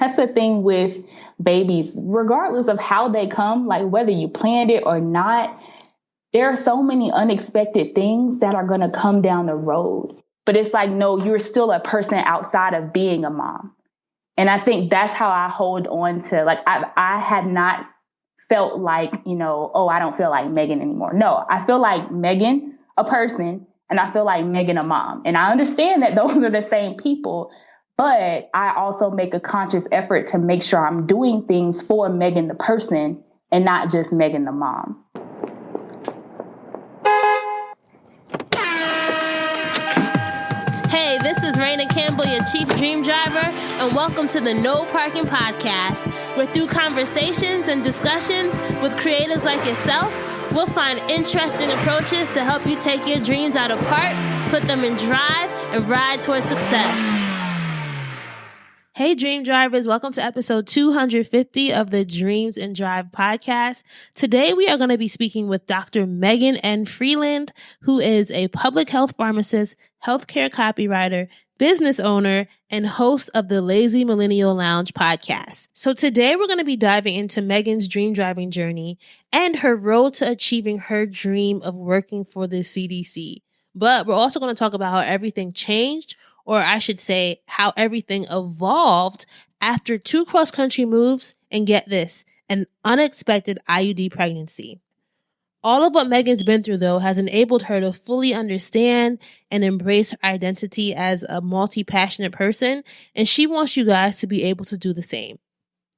that's the thing with babies, regardless of how they come, like whether you planned it or not, there are so many unexpected things that are going to come down the road. But it's like, no, you're still a person outside of being a mom. And I think that's how I hold on to, like, I had not felt like, oh, I don't feel like Megan anymore. No, I feel like Megan, a person, and I feel like Megan, a mom. And I understand that those are the same people, but I also make a conscious effort to make sure I'm doing things for Megan, the person, and not just Megan, the mom. Hey, this is Raina Campbell, your Chief Dream Driver, and welcome to the No Parking Podcast, where through conversations and discussions with creators like yourself, we'll find interesting approaches to help you take your dreams out of park, put them in drive, and ride towards success. Hey, Dream Drivers, welcome to episode 250 of the Dreams and Drive podcast. Today, we are going to be speaking with Dr. Megan N. Freeland, who is a public health pharmacist, healthcare copywriter, business owner, and host of the LaziMILLENNIAL Lounge podcast. So today, we're going to be diving into Megan's dream driving journey and her road to achieving her dream of working for the CDC. But we're also going to talk about how everything changed, or I should say how everything evolved after 2 cross-country moves and, get this, an unexpected IUD pregnancy. All of what Megan's been through, though, has enabled her to fully understand and embrace her identity as a multi-passionate person, and she wants you guys to be able to do the same.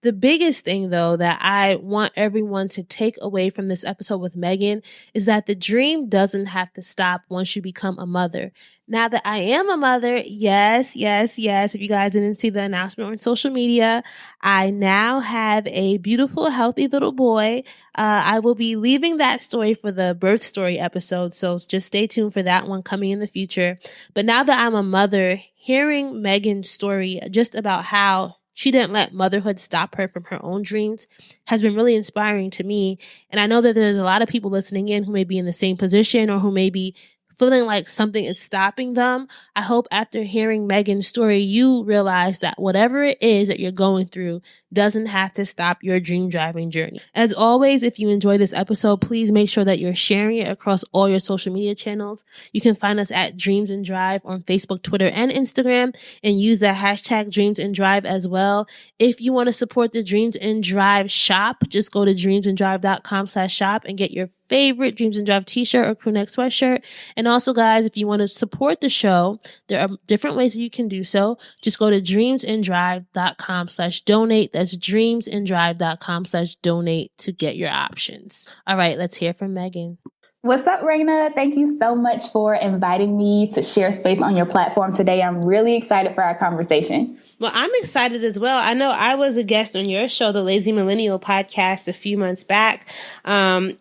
The biggest thing, though, that I want everyone to take away from this episode with Megan is that the dream doesn't have to stop once you become a mother. Now that I am a mother, yes, if you guys didn't see the announcement on social media, I now have a beautiful, healthy little boy. I will be leaving that story for the birth story episode, so just stay tuned for that one coming in the future. But now that I'm a mother, hearing Megan's story just about how she didn't let motherhood stop her from her own dreams has been really inspiring to me. And I know that there's a lot of people listening in who may be in the same position or who may be feeling like something is stopping them. I hope after hearing Megan's story, you realize that whatever it is that you're going through doesn't have to stop your dream driving journey. As always, if you enjoy this episode, please make sure that you're sharing it across all your social media channels. You can find us at Dreams and Drive on Facebook, Twitter, and Instagram, and use the hashtag Dreams and Drive as well. If you want to support the Dreams and Drive shop, just go to dreamsanddrive.com/shop and get your favorite Dreams and Drive t-shirt or crew neck sweatshirt. And also, guys, if you want to support the show, there are different ways that you can do so. Just go to dreamsanddrive.com/donate. That's dreamsanddrive.com/donate to get your options. All right, let's hear from Megan. What's up, Raina? Thank you so much for inviting me to share space on your platform today. I'm really excited for our conversation. Well, I'm excited as well. I know I was a guest on your show, the LaziMILLENNIAL podcast, a few months back. And,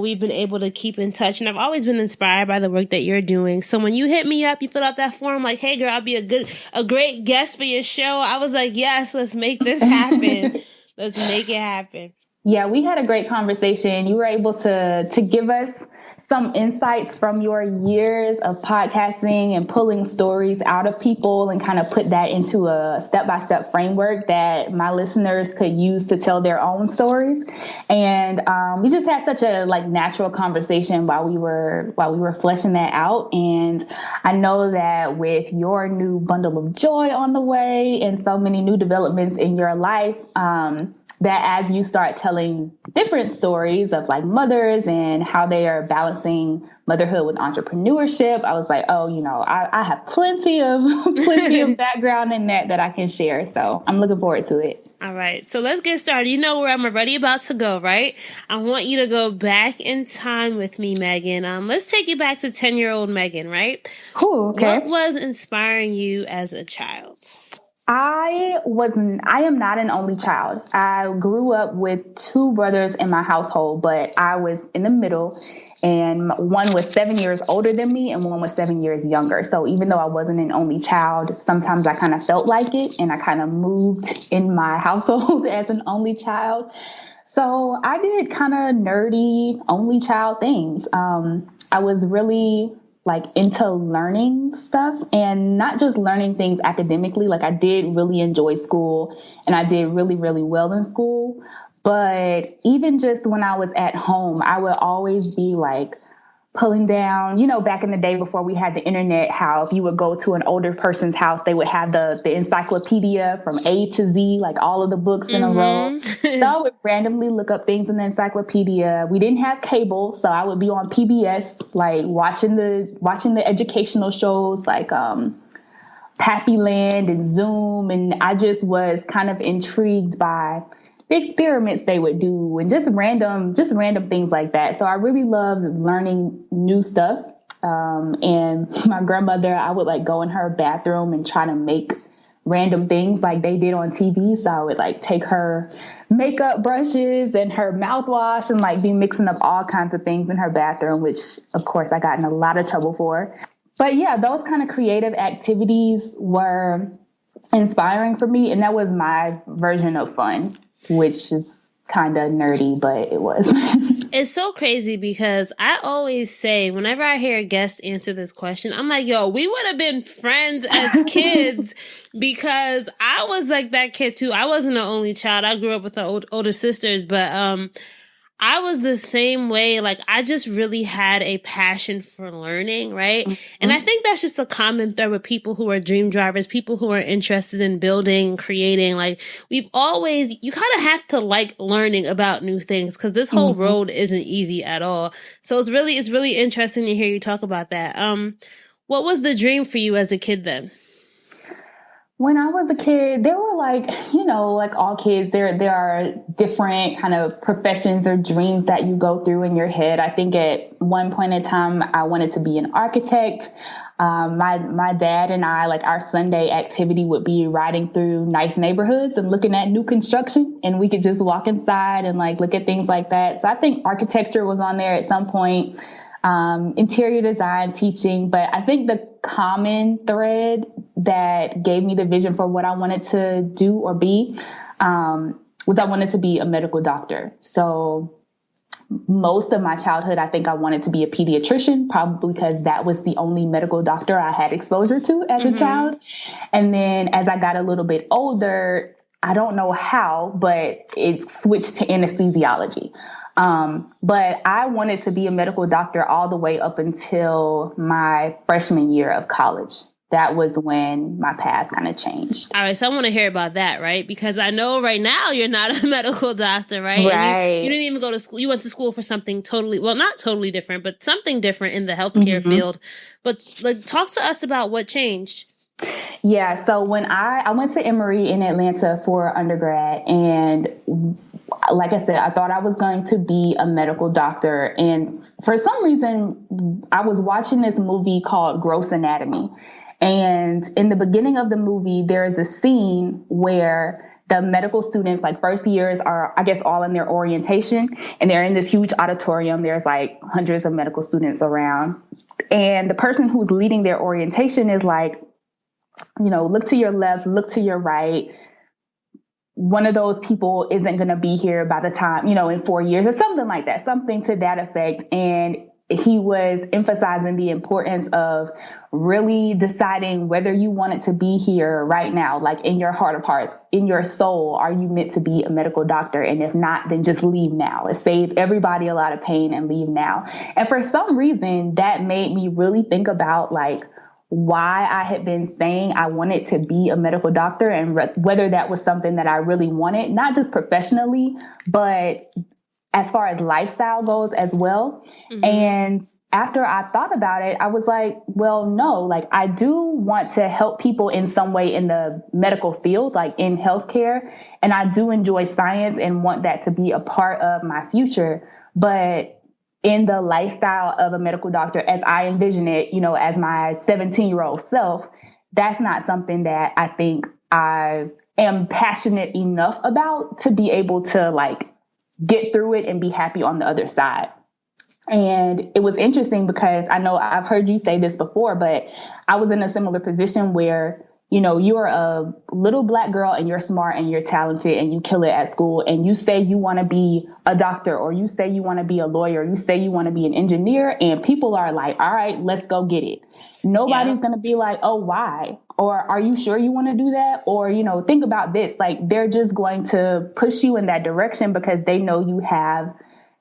we've been able to keep in touch, and I've always been inspired by the work that you're doing. So when you hit me up, you fill out that form like, hey girl, I'll be a great guest for your show. I was like, yes, let's make this happen. Let's make it happen. Yeah, we had a great conversation. You were able to give us some insights from your years of podcasting and pulling stories out of people and kind of put that into a step-by-step framework that my listeners could use to tell their own stories. And we just had such a natural conversation while we were fleshing that out. And I know that with your new bundle of joy on the way and so many new developments in your life, that as you start telling different stories of mothers and how they are balancing motherhood with entrepreneurship, I was like, I have plenty of background in that I can share. So I'm looking forward to it. All right. So let's get started. You know where I'm already about to go, right? I want you to go back in time with me, Megan. Let's take you back to 10-year-old Megan, right? Cool. Okay. What was inspiring you as a child? I am not an only child. I grew up with 2 brothers in my household, but I was in the middle, and one was 7 years older than me and one was 7 years younger. So even though I wasn't an only child, sometimes I kind of felt like it, and I kind of moved in my household as an only child. So I did kind of nerdy only child things. I was really like into learning stuff, and not just learning things academically. Like I did really enjoy school and I did really, really well in school. But even just when I was at home, I would always be like pulling down, back in the day before we had the internet, how if you would go to an older person's house, they would have the encyclopedia from A to Z, like all of the books in a row. So I would randomly look up things in the encyclopedia. We didn't have cable, so I would be on PBS, like watching the educational shows like Pappy Land and Zoom. And I just was kind of intrigued by the experiments they would do and just random things like that. So I really loved learning new stuff. And my grandmother, I would like go in her bathroom and try to make random things like they did on TV. So I would like take her makeup brushes and her mouthwash and like be mixing up all kinds of things in her bathroom, which of course I got in a lot of trouble for. But yeah, those kind of creative activities were inspiring for me. And that was my version of fun, which is kind of nerdy, but it was. It's so crazy because I always say, whenever I hear a guest answer this question, I'm like, yo, we would have been friends as kids because I was like that kid too. I wasn't the only child. I grew up with the older sisters, but I was the same way. Like, I just really had a passion for learning, right? Mm-hmm. And I think that's just a common thread with people who are dream drivers, people who are interested in building, creating. Like, you kind of have to like learning about new things because this whole road isn't easy at all. So it's really interesting to hear you talk about that. What was the dream for you as a kid then? When I was a kid, there were like all kids, there are different kind of professions or dreams that you go through in your head. I think at one point in time, I wanted to be an architect. My dad and I, like our Sunday activity would be riding through nice neighborhoods and looking at new construction, and we could just walk inside and like look at things like that. So I think architecture was on there at some point. Interior design, teaching, but I think the common thread that gave me the vision for what I wanted to do or be, was I wanted to be a medical doctor. So most of my childhood, I think I wanted to be a pediatrician, probably because that was the only medical doctor I had exposure to as a child. And then as I got a little bit older, I don't know how, but it switched to anesthesiology. But I wanted to be a medical doctor all the way up until my freshman year of college. That was when my path kind of changed. All right. So I want to hear about that, right? Because I know right now you're not a medical doctor, right? Right. You didn't even go to school. You went to school for something not totally different, but something different in the healthcare field. But like, talk to us about what changed. Yeah. So when I went to Emory in Atlanta for undergrad, and like I said, I thought I was going to be a medical doctor. And for some reason, I was watching this movie called Gross Anatomy. And in the beginning of the movie, there is a scene where the medical students, like first years, are, I guess, all in their orientation, and they're in this huge auditorium. There's like hundreds of medical students around. And the person who's leading their orientation is like, look to your left, look to your right. One of those people isn't going to be here by the time, in 4 years or something like that, something to that effect. And he was emphasizing the importance of really deciding whether you wanted to be here right now, like in your heart of hearts, in your soul. Are you meant to be a medical doctor? And if not, then just leave now. It saved everybody a lot of pain, and leave now. And for some reason, that made me really think about like why I had been saying I wanted to be a medical doctor, and whether that was something that I really wanted, not just professionally, but as far as lifestyle goes as well. And after I thought about it, I was like, well, no, like I do want to help people in some way in the medical field, like in healthcare. And I do enjoy science and want that to be a part of my future. But in the lifestyle of a medical doctor, as I envision it, as my 17-year-old self, that's not something that I think I am passionate enough about to be able to like get through it and be happy on the other side. And it was interesting because I know I've heard you say this before, but I was in a similar position where you're a little Black girl and you're smart and you're talented and you kill it at school, and you say you want to be a doctor, or you say you want to be a lawyer, you say you want to be an engineer, and people are like, all right, let's go get it. Nobody's going to be like, oh, why? Or are you sure you want to do that? Or, think about this. Like, they're just going to push you in that direction because they know you have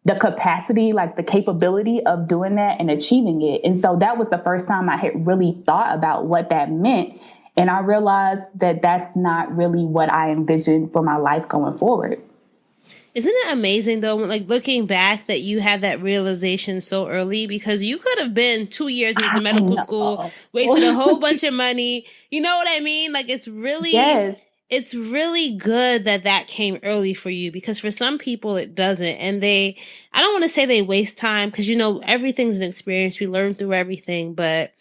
the capacity, like the capability of doing that and achieving it. And so that was the first time I had really thought about what that meant. And I realized that that's not really what I envisioned for my life going forward. Isn't it amazing, though, like looking back, that you had that realization so early? Because you could have been 2 years into medical school, wasted a whole bunch of money. You know what I mean? Like, it's really, it's really good that came early for you, because for some people it doesn't. And I don't want to say they waste time, because, everything's an experience. We learn through everything. But,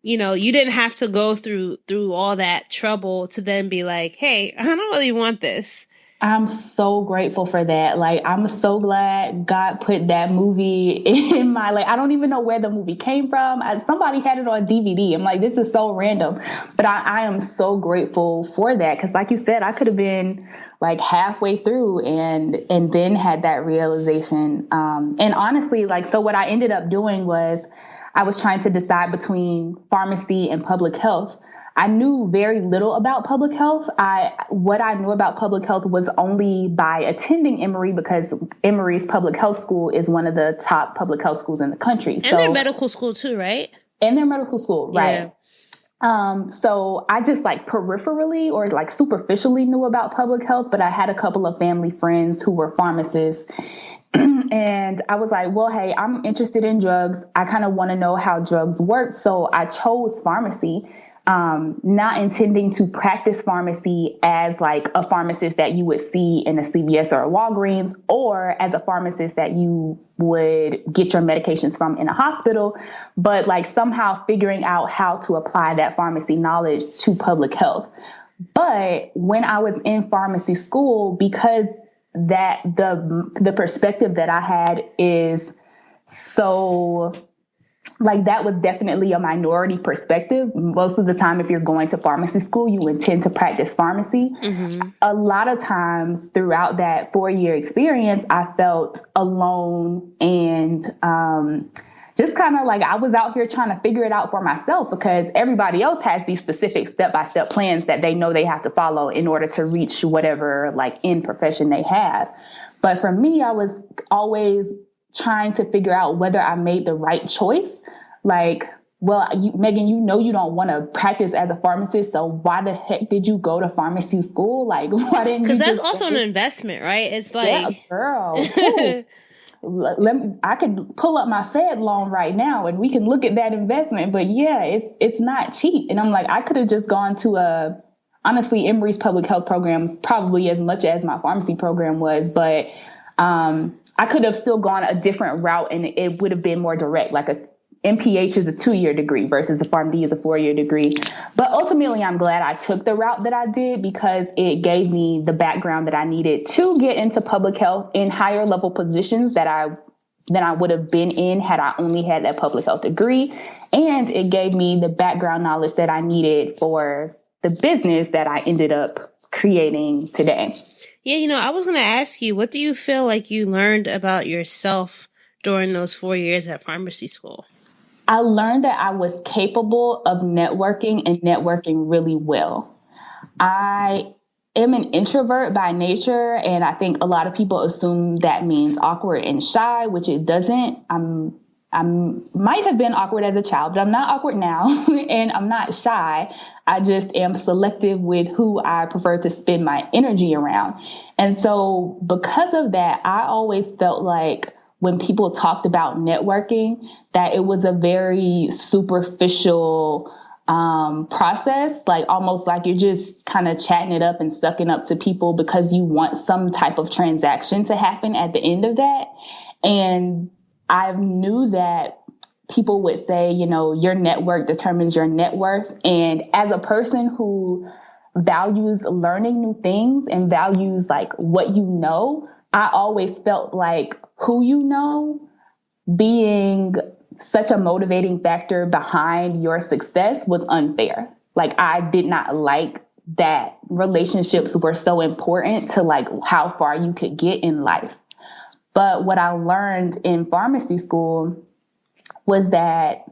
you didn't have to go through all that trouble to then be like, hey, I don't really want this. I'm so grateful for that. Like, I'm so glad God put that movie in my, I don't even know where the movie came from. Somebody had it on DVD. I'm like, this is so random, but I am so grateful for that. Cause like you said, I could have been like halfway through and then had that realization. And honestly, so what I ended up doing was I was trying to decide between pharmacy and public health. I knew very little about public health. What I knew about public health was only by attending Emory, because Emory's public health school is one of the top public health schools in the country. And their medical school too, right? And their medical school, right. Yeah. So I just peripherally or superficially knew about public health, but I had a couple of family friends who were pharmacists. And I was like, well, hey, I'm interested in drugs. I kind of want to know how drugs work. So I chose pharmacy. Not intending to practice pharmacy as a pharmacist that you would see in a CVS or a Walgreens, or as a pharmacist that you would get your medications from in a hospital, but somehow figuring out how to apply that pharmacy knowledge to public health. But when I was in pharmacy school, because that the perspective that I had is so that was definitely a minority perspective. Most of the time, if you're going to pharmacy school, you intend to practice pharmacy. Mm-hmm. A lot of times throughout that 4-year experience, I felt alone and just kind of I was out here trying to figure it out for myself, because everybody else has these specific step-by-step plans that they know they have to follow in order to reach whatever end profession they have. But for me, I was always trying to figure out whether I made the right choice. Megan, you don't want to practice as a pharmacist, so why the heck did you go to pharmacy school? Why didn't you? Because that's also an investment, right? It's yeah, girl. I could pull up my Fed loan right now and we can look at that investment. But yeah, it's not cheap. And I'm like, I could have just gone to honestly, Emory's public health program is probably as much as my pharmacy program was, but I could have still gone a different route and it would have been more direct. A MPH is a 2-year degree versus a PharmD is a 4-year degree. But ultimately, I'm glad I took the route that I did, because it gave me the background that I needed to get into public health in higher level positions than I would have been in had I only had that public health degree. And it gave me the background knowledge that I needed for the business that I ended up creating today. Yeah, I was going to ask you, what do you feel like you learned about yourself during those 4 years at pharmacy school? I learned that I was capable of networking and networking really well. I am an introvert by nature, and I think a lot of people assume that means awkward and shy, which it doesn't. I might have been awkward as a child, but I'm not awkward now, and I'm not shy. I just am selective with who I prefer to spend my energy around. And so because of that, I always felt like when people talked about networking, that it was a very superficial process, almost like you're just kind of chatting it up and sucking up to people because you want some type of transaction to happen at the end of that. And I knew that people would say, your network determines your net worth. And as a person who values learning new things and values what you know, I always felt like who you know being such a motivating factor behind your success was unfair. like, I did not like that relationships were so important to like how far you could get in life. But what I learned in pharmacy school was that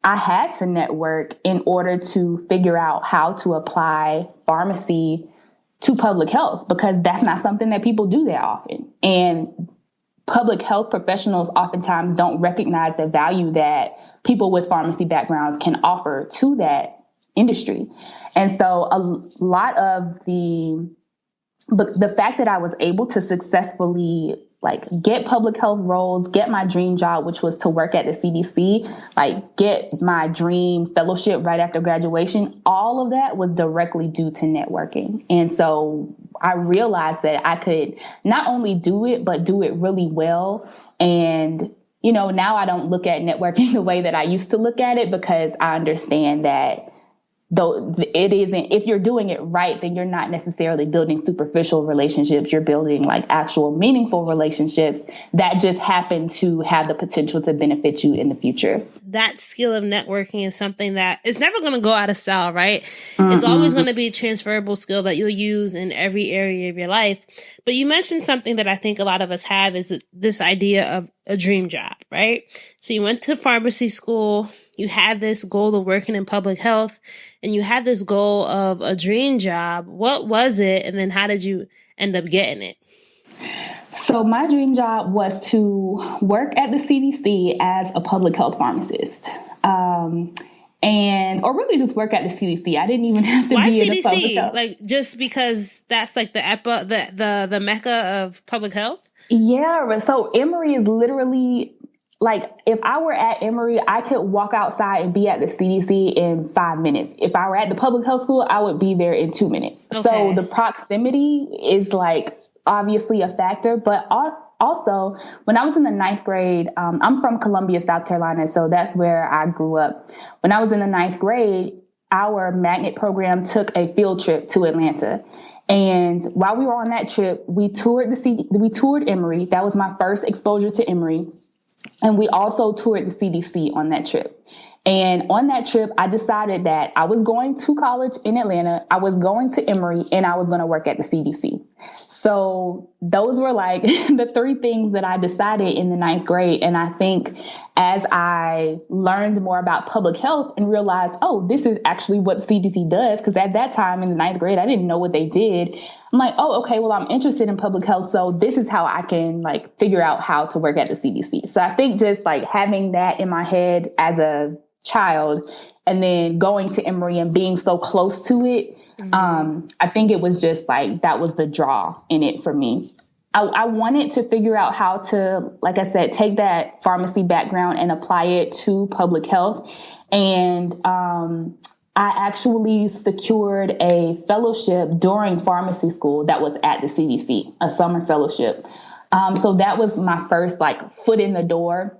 I had to network in order to figure out how to apply pharmacy to public health, because that's not something that people do that often. And public health professionals oftentimes don't recognize the value that people with pharmacy backgrounds can offer to that industry. And so a lot of the fact that I was able to successfully like get public health roles, get my dream job, which was to work at the CDC, like get my dream fellowship right after graduation, all of that was directly due to networking. And so I realized that I could not only do it, but do it really well. And, you know, now I don't look at networking the way that I used to look at it, because I understand that though it isn't, if you're doing it right, then you're not necessarily building superficial relationships. You're building like actual meaningful relationships that just happen to have the potential to benefit you in the future. That skill of networking is something that is never going to go out of style, right? Mm-hmm. It's always going to be a transferable skill that you'll use in every area of your life. But you mentioned something that I think a lot of us have is this idea of a dream job, right? So you went to pharmacy school, you had this goal of working in public health, and you had this goal of a dream job. What was it? And then how did you end up getting it? So my dream job was to work at the CDC as a public health pharmacist. Or really just work at the CDC. I didn't even have to Why be CDC? in the public health. Like, just because that's like the mecca of public health? Yeah. So Emory is literally like, if I were at Emory, I could walk outside and be at the CDC in 5 minutes. If I were at the public health school, I would be there in 2 minutes. Okay. So the proximity is like obviously a factor, but also when I was in the 9th grade, I'm from Columbia, South Carolina. So that's where I grew up. When I was in the 9th grade, our magnet program took a field trip to Atlanta. And while we were on that trip, we toured Emory. That was my first exposure to Emory. And we also toured the CDC on that trip. And on that trip, I decided that I was going to college in Atlanta, I was going to Emory, and I was going to work at the CDC. So those were like the 3 things that I decided in the 9th grade. And I think as I learned more about public health and realized, oh, this is actually what the CDC does, because at that time in the 9th grade, I didn't know what they did. I'm like, oh, okay, well, I'm interested in public health. So this is how I can like figure out how to work at the CDC. So I think just like having that in my head as a child and then going to Emory and being so close to it, I think it was just like, that was the draw in it for me. I wanted to figure out how to, like I said, take that pharmacy background and apply it to public health. And I actually secured a fellowship during pharmacy school that was at the CDC, a summer fellowship. So that was my first like foot in the door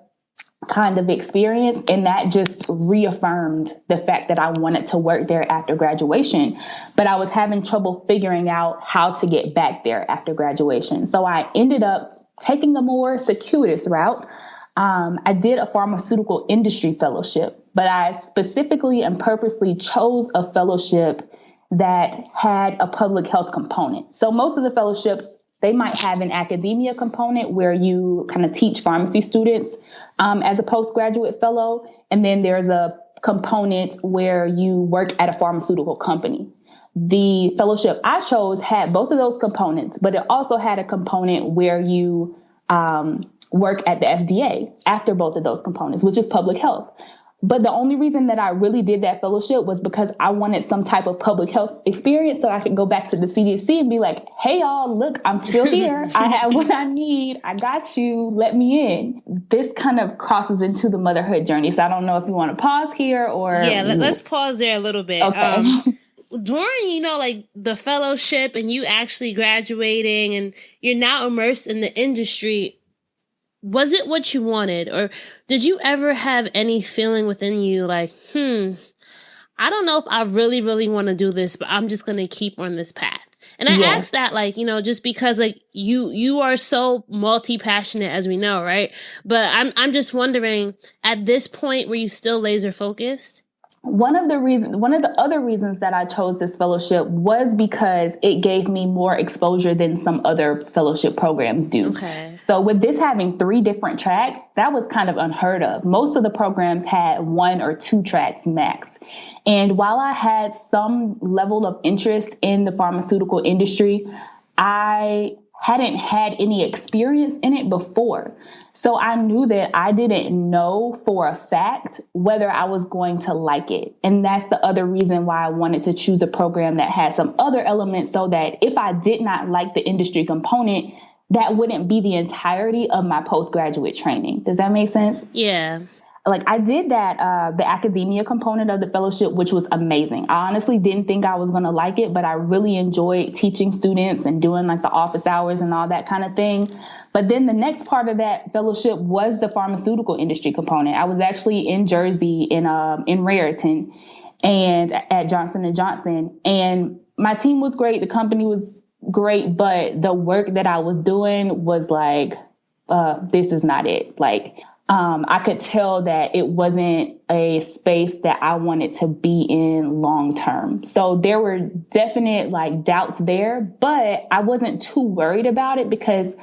kind of experience. And that just reaffirmed the fact that I wanted to work there after graduation, but I was having trouble figuring out how to get back there after graduation. So I ended up taking a more circuitous route. I did a pharmaceutical industry fellowship, but I specifically and purposely chose a fellowship that had a public health component. So most of the fellowships, they might have an academia component where you kind of teach pharmacy students as a postgraduate fellow. And then there's a component where you work at a pharmaceutical company. The fellowship I chose had both of those components, but it also had a component where you work at the FDA after both of those components, which is public health. But the only reason that I really did that fellowship was because I wanted some type of public health experience so I could go back to the CDC and be like, hey, y'all, look, I'm still here. I have what I need. I got you. Let me in. This kind of crosses into the motherhood journey. So I don't know if you want to pause here or... Yeah, let's pause there a little bit. Okay. During, like the fellowship and you actually graduating and you're now immersed in the industry, was it what you wanted? Or did you ever have any feeling within you like, I don't know if I really, really want to do this, but I'm just going to keep on this path? And I asked that, just because you are so multi-passionate, as we know, right? But I'm just wondering, at this point, were you still laser focused? one of the other reasons that I chose this fellowship was because it gave me more exposure than some other fellowship programs do. Okay. So with this having 3 different tracks, that was kind of unheard of. Most of the programs had 1 or 2 tracks max. And while I had some level of interest in the pharmaceutical industry, I hadn't had any experience in it before. So I knew that I didn't know for a fact whether I was going to like it. And that's the other reason why I wanted to choose a program that had some other elements, so that if I did not like the industry component, that wouldn't be the entirety of my postgraduate training. Does that make sense? Yeah. Like I did that, the academia component of the fellowship, which was amazing. I honestly didn't think I was going to like it, but I really enjoyed teaching students and doing like the office hours and all that kind of thing. But then the next part of that fellowship was the pharmaceutical industry component. I was actually in Jersey in Raritan and at Johnson & Johnson, and my team was great. The company was great, but the work that I was doing was like, this is not it. Like, I could tell that it wasn't a space that I wanted to be in long term. So there were definite like doubts there, but I wasn't too worried about it because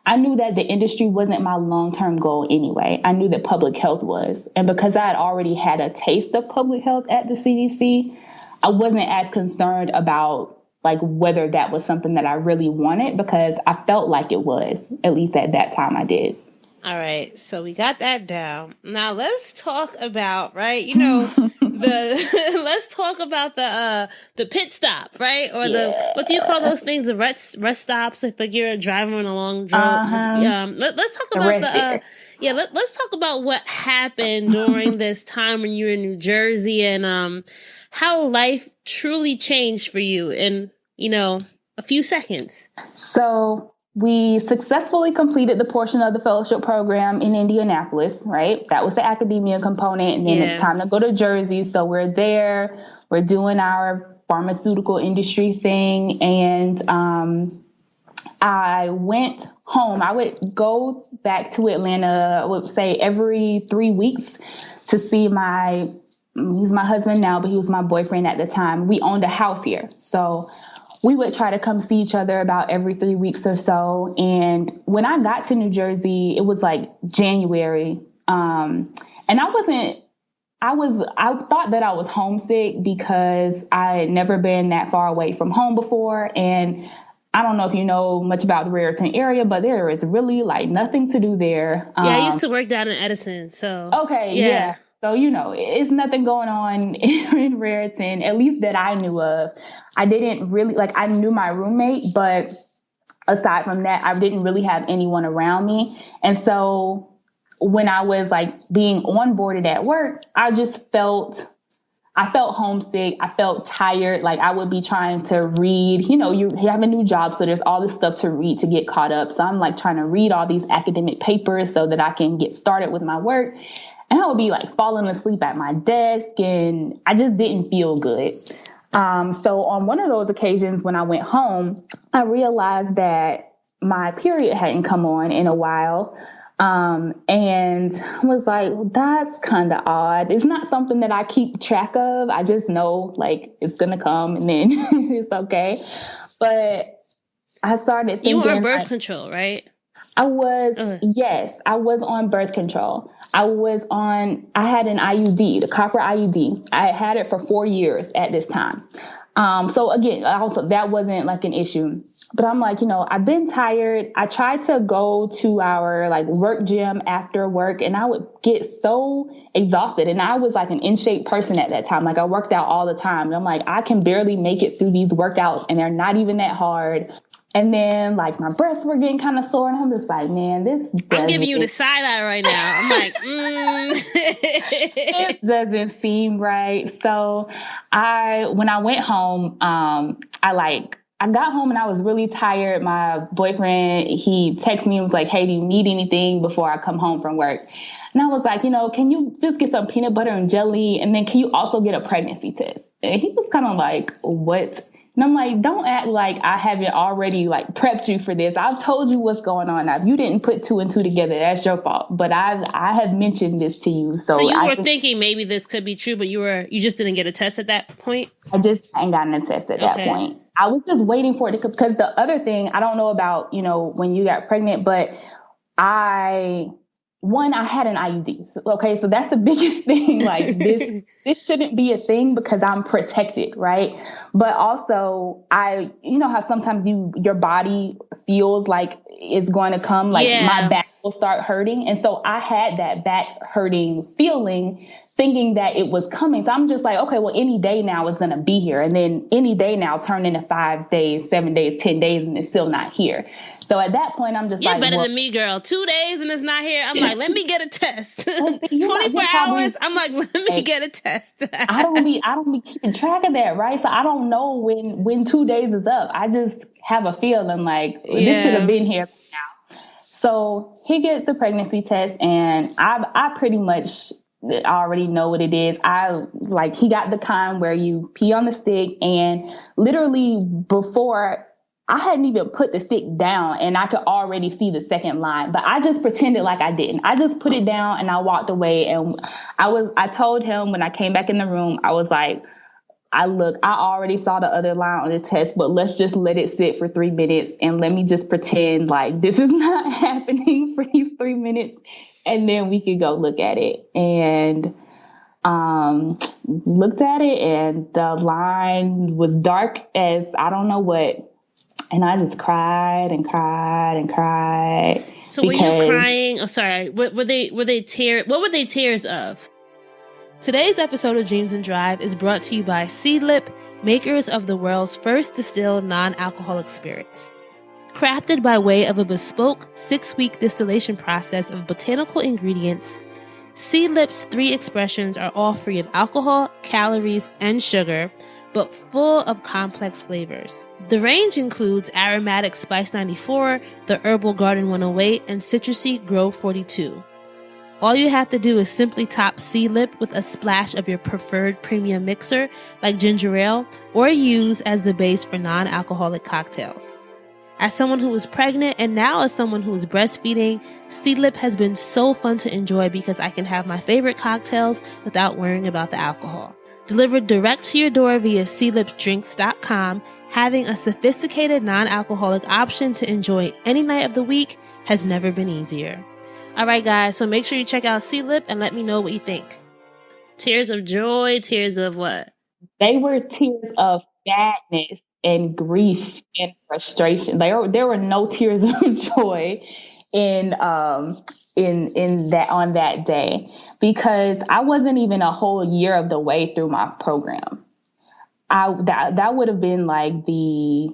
I knew that the industry wasn't my long-term goal anyway. I knew that public health was. And because I had already had a taste of public health at the CDC, I wasn't as concerned about like whether that was something that I really wanted, because I felt like it was, at least at that time I did. All right, so we got that down. Now let's talk about, right? You know, let's talk about the pit stop, right? Or what do you call those things? The rest stops, if like you're driving on a long drive. Let's talk about let's talk about what happened during this time when you were in New Jersey, and how life truly changed for you in, you know, a few seconds. So we successfully completed the portion of the fellowship program in Indianapolis, right? That was the academia component. And then it's time to go to Jersey. So we're there. We're doing our pharmaceutical industry thing. And I went home. I would go back to Atlanta, I would say every 3 weeks to see he's my husband now, but he was my boyfriend at the time. We owned a house here. So we would try to come see each other about every 3 weeks or so. And when I got to New Jersey, it was like January. And I thought that I was homesick because I had never been that far away from home before. And I don't know if you know much about the Raritan area, but there is really like nothing to do there. I used to work down in Edison. So okay. Yeah. So, you know, it's nothing going on in Raritan, at least that I knew of. I didn't really, I knew my roommate, but aside from that, I didn't really have anyone around me. And so when I was being onboarded at work, I felt homesick. I felt tired. I would be trying to read, you have a new job. So there's all this stuff to read to get caught up. So I'm trying to read all these academic papers so that I can get started with my work. And I would be falling asleep at my desk, and I just didn't feel good. So on one of those occasions when I went home, I realized that my period hadn't come on in a while. And was like, well, that's kind of odd. It's not something that I keep track of. I just know it's going to come and then it's okay. But I started thinking. You were on birth control, right? Yes, I was on birth control. I had an IUD, the copper IUD. I had it for 4 years at this time. So again, also that wasn't an issue. But I'm I've been tired. I tried to go to our work gym after work, and I would get so exhausted. And I was an in shape person at that time. I worked out all the time. And I'm I can barely make it through these workouts, and they're not even that hard. And then my breasts were getting kind of sore, and I'm just man, I'm giving you the side eye right now. I'm it doesn't seem right. So when I went home, I got home and I was really tired. My boyfriend, he texted me and was hey, do you need anything before I come home from work? And I was can you just get some peanut butter and jelly? And then can you also get a pregnancy test? And he was kind of what? And I'm like, don't act like I haven't already like prepped you for this. I've told you what's going on. Now, if you didn't put 2 and 2 together, that's your fault. But I have mentioned this to you. So you were thinking maybe this could be true, but you just didn't get a test at that point? I just hadn't gotten a test at that point. I was just waiting for it to, because the other thing, I don't know about, when you got pregnant, but I had an IUD. So that's the biggest thing. Like this shouldn't be a thing because I'm protected, right? But also how sometimes your body feels like it's going to come, like my back will start hurting. And so I had that back hurting feeling, thinking that it was coming. So I'm just like, okay, well, any day now is going to be here. And then any day now turned into 5 days, 7 days, 10 days, and it's still not here. So at that point, I'm just You're better than me, girl. 2 days and it's not here. I'm like, let me get a test. 24 hours. I'm like, let me get a test. I don't be keeping track of that, right? So I don't know when 2 days is up. I just have a feeling like this should have been here now. So he gets the pregnancy test, and I pretty much already know what it is. He got the kind where you pee on the stick, and literally before I hadn't even put the stick down and I could already see the second line, but I just pretended like I didn't. I just put it down and I walked away. And I told him when I came back in the room, I was like, I already saw the other line on the test, but let's just let it sit for 3 minutes and let me just pretend like this is not happening for these 3 minutes. And then we could go look at it. And looked at it, and the line was dark as I don't know what. And I just cried and cried and cried. So were you crying? Oh, sorry. What were they tears of? Today's episode of Dreams and Drive is brought to you by Seedlip, makers of the world's first distilled non-alcoholic spirits. Crafted by way of a bespoke 6-week distillation process of botanical ingredients, Seedlip's 3 expressions are all free of alcohol, calories, and sugar, but full of complex flavors. The range includes aromatic Spice 94, the Herbal Garden 108, and citrusy Grove 42. All you have to do is simply top Seedlip with a splash of your preferred premium mixer like ginger ale, or use as the base for non-alcoholic cocktails. As someone who was pregnant and now as someone who is breastfeeding, Seedlip has been so fun to enjoy because I can have my favorite cocktails without worrying about the alcohol. Delivered direct to your door via seedlipdrinks.com, having a sophisticated non-alcoholic option to enjoy any night of the week has never been easier. All right, guys, so make sure you check out Seedlip and let me know what you think. Tears of joy, tears of what? They were tears of sadness and grief and frustration. There were no tears of joy in that on that day, because I wasn't even a whole year of the way through my program. That would have been like the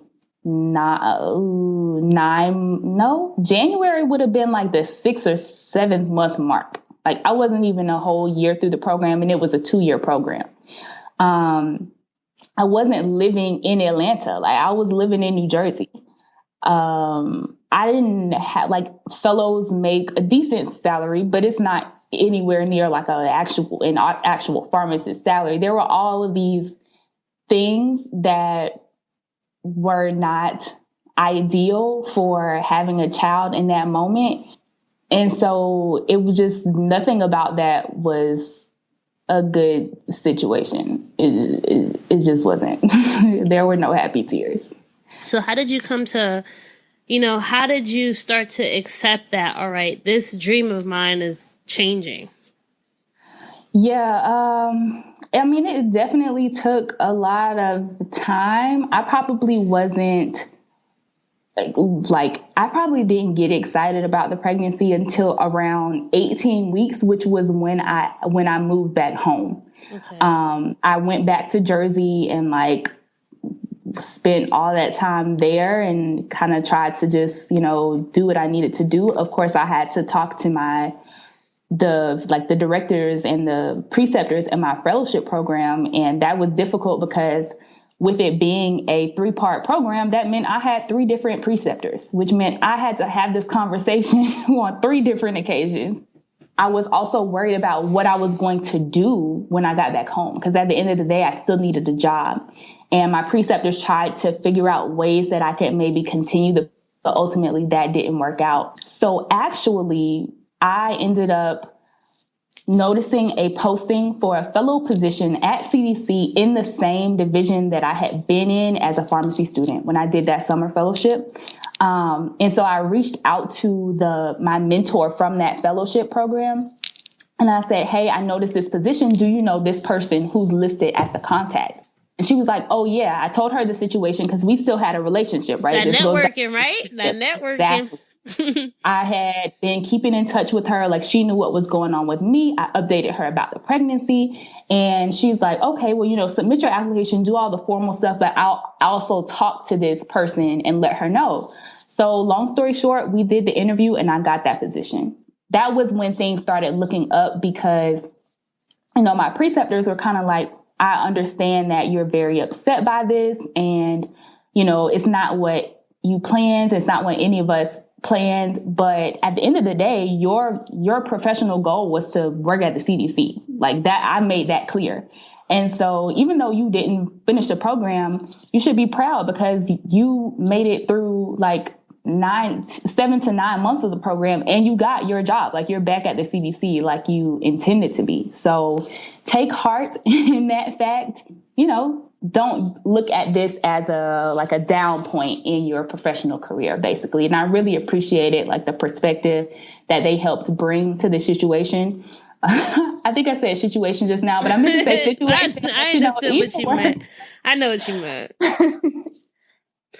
January would have been like the 6th or 7th month mark. Like I wasn't even a whole year through the program, and it was a 2-year program. I wasn't living in Atlanta. Like I was living in New Jersey. I didn't have, like, fellows make a decent salary, but it's not anywhere near like an actual pharmacist salary. There were all of these things that were not ideal for having a child in that moment. And so it was just nothing about that was a good situation. It just wasn't. There were no happy tears. So how did you come to, how did you start to accept that, all right, this dream of mine is changing? Yeah. I mean, it definitely took a lot of time. I probably wasn't I probably didn't get excited about the pregnancy until around 18 weeks, which was when I moved back home. Okay. I went back to Jersey and spent all that time there and kind of tried to just, do what I needed to do. Of course, I had to talk to the directors and the preceptors in my fellowship program. And that was difficult because with it being a 3-part program, that meant I had 3 different preceptors, which meant I had to have this conversation on 3 different occasions. I was also worried about what I was going to do when I got back home, because at the end of the day, I still needed a job. And my preceptors tried to figure out ways that I could maybe continue but ultimately that didn't work out. So actually, I ended up noticing a posting for a fellow position at CDC in the same division that I had been in as a pharmacy student when I did that summer fellowship. And so I reached out to my mentor from that fellowship program. And I said, hey, I noticed this position. Do you know this person who's listed as the contact? And she was like, oh, yeah. I told her the situation because we still had a relationship, right? That networking, right? That networking. Exactly. I had been keeping in touch with her. Like, she knew what was going on with me. I updated her about the pregnancy. And she's like, okay, well, submit your application, do all the formal stuff, but I'll also talk to this person and let her know. So long story short, we did the interview and I got that position. That was when things started looking up because, my preceptors were kind of like, I understand that you're very upset by this and, it's not what you planned. It's not what any of us planned. But at the end of the day, your professional goal was to work at the CDC. Like that, I made that clear. And so even though you didn't finish the program, you should be proud because you made it through like 7 to 9 months of the program and you got your job. Like you're back at the CDC like you intended to be. So take heart in that fact. Don't look at this as a down point in your professional career, basically. And I really appreciated like the perspective that they helped bring to the situation. I think I said situation just now, but I meant to say situation. I understood what you meant. I know what you meant.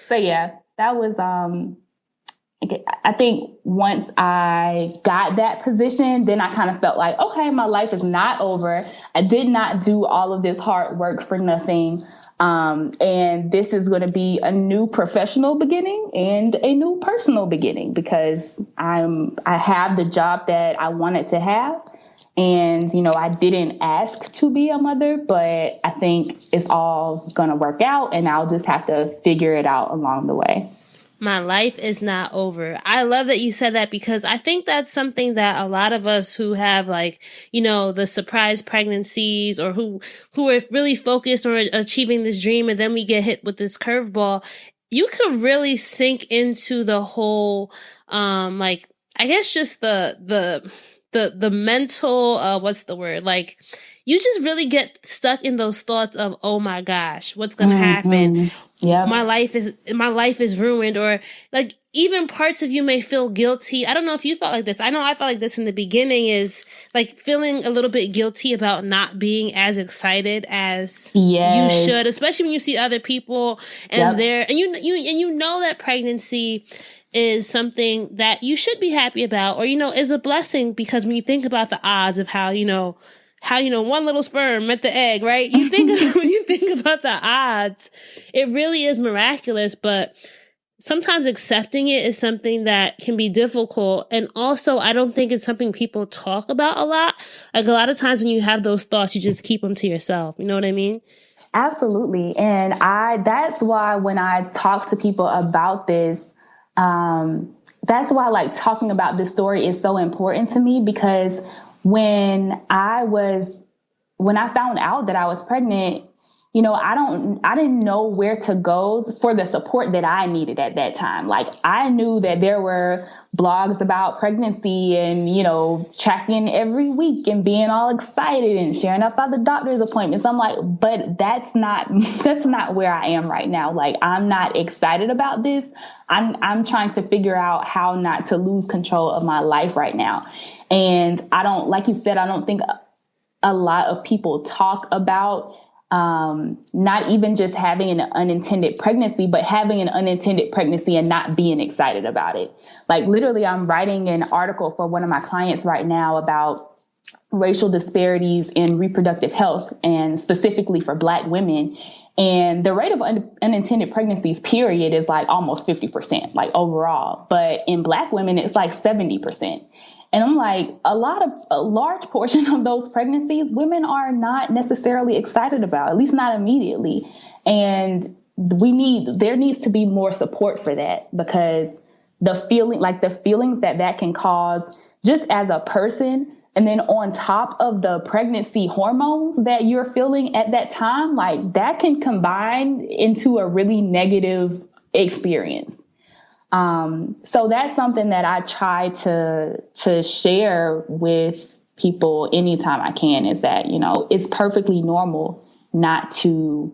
So yeah, that was, I think once I got that position, then I kind of felt like, okay, my life is not over. I did not do all of this hard work for nothing. And this is going to be a new professional beginning and a new personal beginning because I have the job that I wanted to have. And, I didn't ask to be a mother, but I think it's all going to work out and I'll just have to figure it out along the way. My life is not over. I love that you said that because I think that's something that a lot of us who have the surprise pregnancies or who are really focused on achieving this dream and then we get hit with this curveball, you can really sink into the whole, I guess just the mental, what's the word? Like, you just really get stuck in those thoughts of, oh my gosh, what's going to happen? Yeah. My life is ruined, or like even parts of you may feel guilty. I don't know if you felt like this. I know I felt like this in the beginning, is like feeling a little bit guilty about not being as excited as you should, especially when you see other people and you know that pregnancy is something that you should be happy about, or, is a blessing, because when you think about the odds of how one little sperm met the egg, right? When you think about the odds, it really is miraculous, but sometimes accepting it is something that can be difficult. And also, I don't think it's something people talk about a lot. Like a lot of times when you have those thoughts, you just keep them to yourself. You know what I mean? Absolutely. And that's why when I talk to people about this, that's why like talking about this story is so important to me, because when I found out that I was pregnant, I didn't know where to go for the support that I needed at that time. Like I knew that there were blogs about pregnancy and, tracking every week and being all excited and sharing up all the doctor's appointments. I'm like, but that's not where I am right now. Like I'm not excited about this. I'm trying to figure out how not to lose control of my life right now. And like you said, I don't think a lot of people talk about not even just having an unintended pregnancy, but having an unintended pregnancy and not being excited about it. Like literally, I'm writing an article for one of my clients right now about racial disparities in reproductive health, and specifically for Black women. And the rate of unintended pregnancies, period, is like almost 50%, like overall. But in Black women, it's like 70%. And I'm like, a large portion of those pregnancies, women are not necessarily excited about, at least not immediately. And there needs to be more support for that, because the feelings that can cause just as a person, And then on top of the pregnancy hormones that you're feeling at that time, like that can combine into a really negative experience. So that's something that I try to share with people anytime I can, is that, you know, it's perfectly normal not to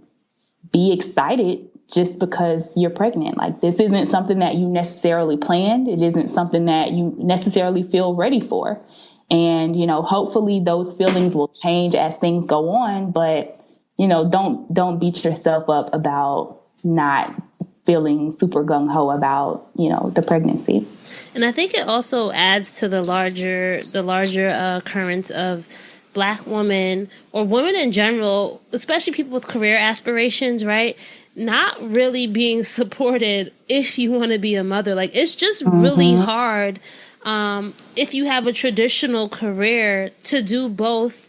be excited just because you're pregnant. Like, this isn't something that you necessarily planned. It isn't something that you necessarily feel ready for. And, you know, hopefully those feelings will change as things go on. But, you know, don't beat yourself up about not feeling super gung-ho about, you know, the pregnancy. And I think it also adds to the larger currents of Black women, or women in general, especially people with career aspirations, right? Not really being supported if you want to be a mother. Like, it's just really hard if you have a traditional career to do both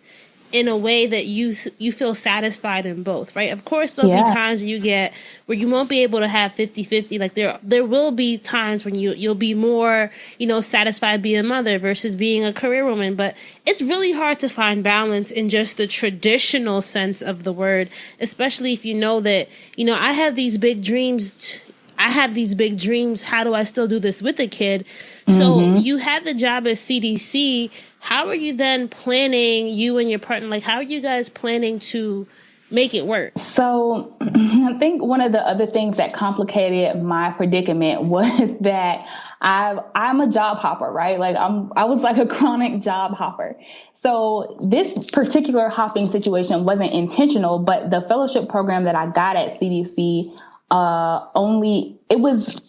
in a way that you feel satisfied in both, right? Of course, there'll be times you get where you won't be able to have 50-50. Like, there will be times when you'll be more, you know, satisfied being a mother versus being a career woman. But it's really hard to find balance in just the traditional sense of the word, especially if you know that, you know, I have these big dreams. How do I still do this with a kid? So you had the job at CDC. How are you then planning, you and your partner, like, how are you guys planning to make it work? So I think one of the other things that complicated my predicament was that I'm a job hopper, right? Like, I was like a chronic job hopper. So this particular hopping situation wasn't intentional, but the fellowship program that I got at CDC, it was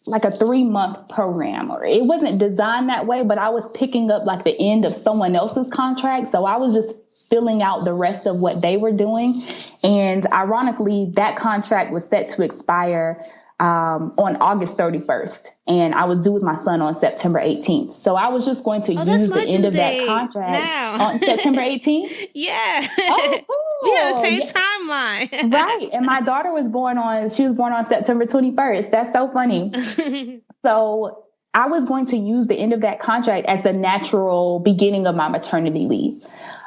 like a 3-month program, or it wasn't designed that way, but I was picking up like the end of someone else's contract. So I was just filling out the rest of what they were doing. And ironically, that contract was set to expire on August 31st. And I was due with my son on September 18th. So I was just going to use the end of that contract on September 18th. Yeah. Oh, cool. We have the same timeline. Right. And my daughter was born on September 21st. That's so funny. So I was going to use the end of that contract as the natural beginning of my maternity leave.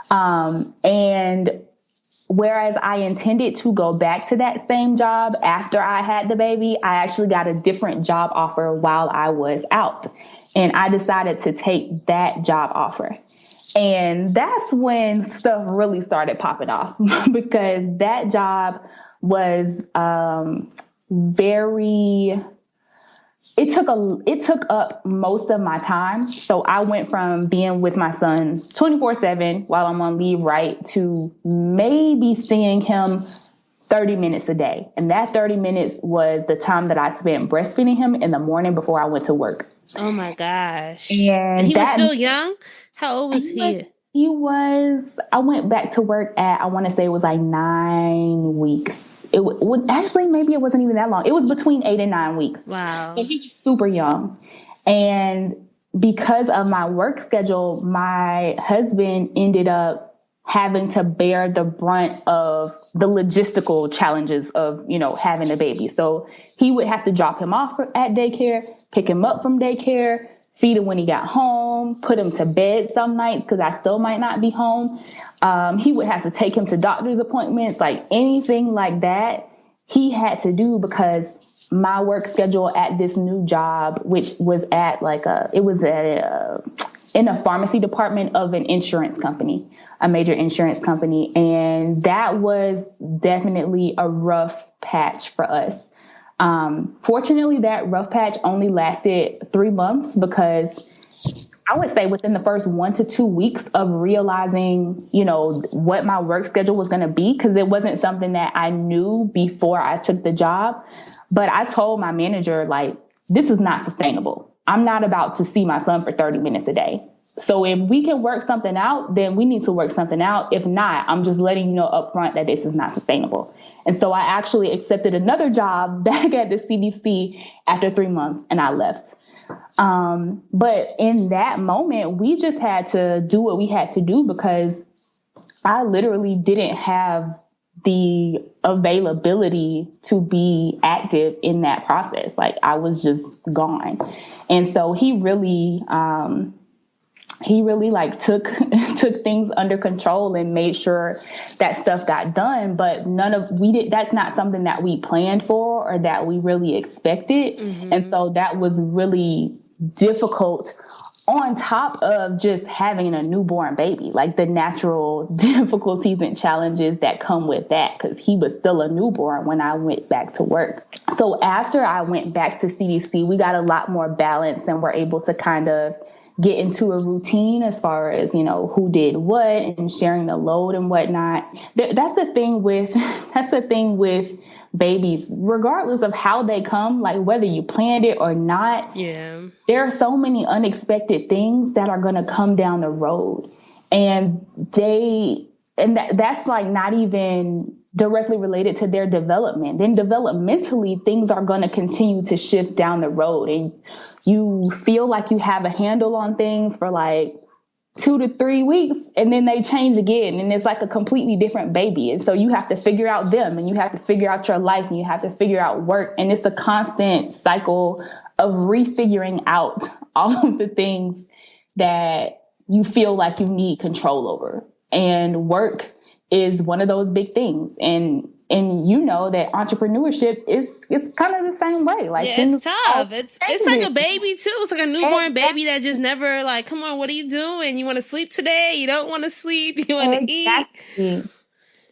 And whereas I intended to go back to that same job after I had the baby, I actually got a different job offer while I was out. And I decided to take that job offer. And that's when stuff really started popping off because that job was it took up most of my time. So I went from being with my son 24/7 while I'm on leave, right, to maybe seeing him 30 minutes a day. And that 30 minutes was the time that I spent breastfeeding him in the morning before I went to work. Oh my gosh. And he was still young? How old was he? I went back to work at, I want to say it was like 9 weeks. It would actually, maybe it wasn't even that long. It was between 8 and 9 weeks. Wow. And he was super young. And because of my work schedule, my husband ended up having to bear the brunt of the logistical challenges of, you know, having a baby. So he would have to drop him off at daycare, pick him up from daycare, feed him when he got home, put him to bed some nights because I still might not be home. He would have to take him to doctor's appointments, like anything like that he had to do because my work schedule at this new job, which was at in a pharmacy department of an insurance company, a major insurance company. And that was definitely a rough patch for us. Fortunately, that rough patch only lasted 3 months because I would say within the first 1 to 2 weeks of realizing, you know, what my work schedule was going to be, because it wasn't something that I knew before I took the job. But I told my manager, like, this is not sustainable. I'm not about to see my son for 30 minutes a day. So if we can work something out, then we need to work something out. If not, I'm just letting you know up front that this is not sustainable. And so I actually accepted another job back at the CDC after 3 months and I left. But in that moment, we just had to do what we had to do because I literally didn't have the availability to be active in that process. Like I was just gone. And so he really, he really like took things under control and made sure that stuff got done. But that's not something that we planned for or that we really expected. Mm-hmm. And so that was really difficult, on top of just having a newborn baby, like the natural difficulties and challenges that come with that, because he was still a newborn when I went back to work. So after I went back to CDC, we got a lot more balance and were able to kind of get into a routine as far as, who did what and sharing the load and whatnot. That's the thing with babies, regardless of how they come, like whether you planned it or not. Yeah. There are so many unexpected things that are going to come down the road. And that's like not even directly related to their development. Then developmentally, things are going to continue to shift down the road. And you feel like you have a handle on things for like 2 to 3 weeks, and then they change again. And it's like a completely different baby. And so you have to figure out them, and you have to figure out your life, and you have to figure out work. And it's a constant cycle of refiguring out all of the things that you feel like you need control over. And work is one of those big things. And that entrepreneurship it's kind of the same way. Like, yeah, it's tough. It's like a baby too. It's like a newborn baby that just never like, come on, what are you doing? You want to sleep today? You don't want to sleep. You want to eat.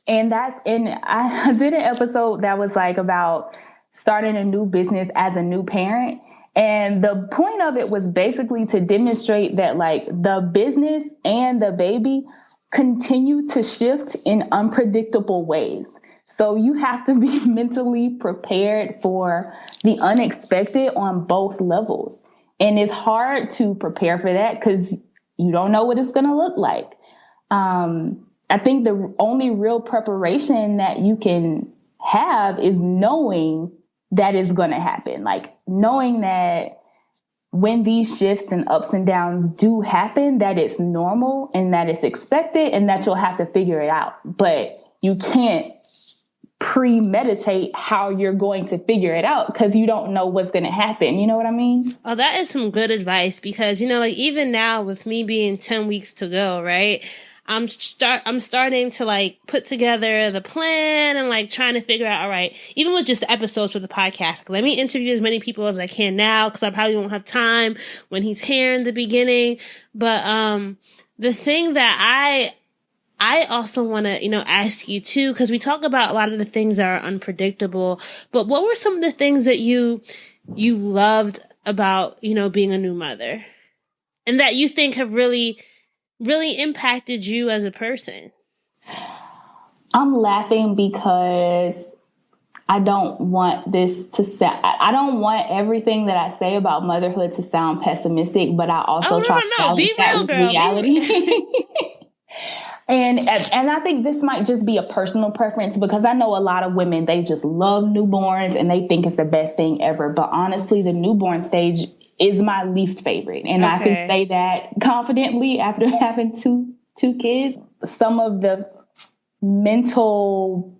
And I did an episode that was like about starting a new business as a new parent. And the point of it was basically to demonstrate that like the business and the baby continue to shift in unpredictable ways. So you have to be mentally prepared for the unexpected on both levels. And it's hard to prepare for that because you don't know what it's going to look like. I think the only real preparation that you can have is knowing that it's going to happen. Like knowing that when these shifts and ups and downs do happen, that it's normal and that it's expected and that you'll have to figure it out. But you can't premeditate how you're going to figure it out because you don't know what's going to happen. You know what I mean? Oh, that is some good advice because, like even now with me being 10 weeks to go, right? I'm starting to like put together the plan and like trying to figure out, all right, even with just the episodes for the podcast, let me interview as many people as I can now because I probably won't have time when he's here in the beginning. But the thing that I also want to, ask you too, because we talk about a lot of the things that are unpredictable, but what were some of the things that you loved about, being a new mother and that you think have really impacted you as a person? I'm laughing because I don't want this to sound, I don't want everything that I say about motherhood to sound pessimistic, but I also try to balance that with reality. And I think this might just be a personal preference because I know a lot of women, they just love newborns and they think it's the best thing ever. But honestly, the newborn stage is my least favorite. And I can say that confidently after having two kids. Some of the mental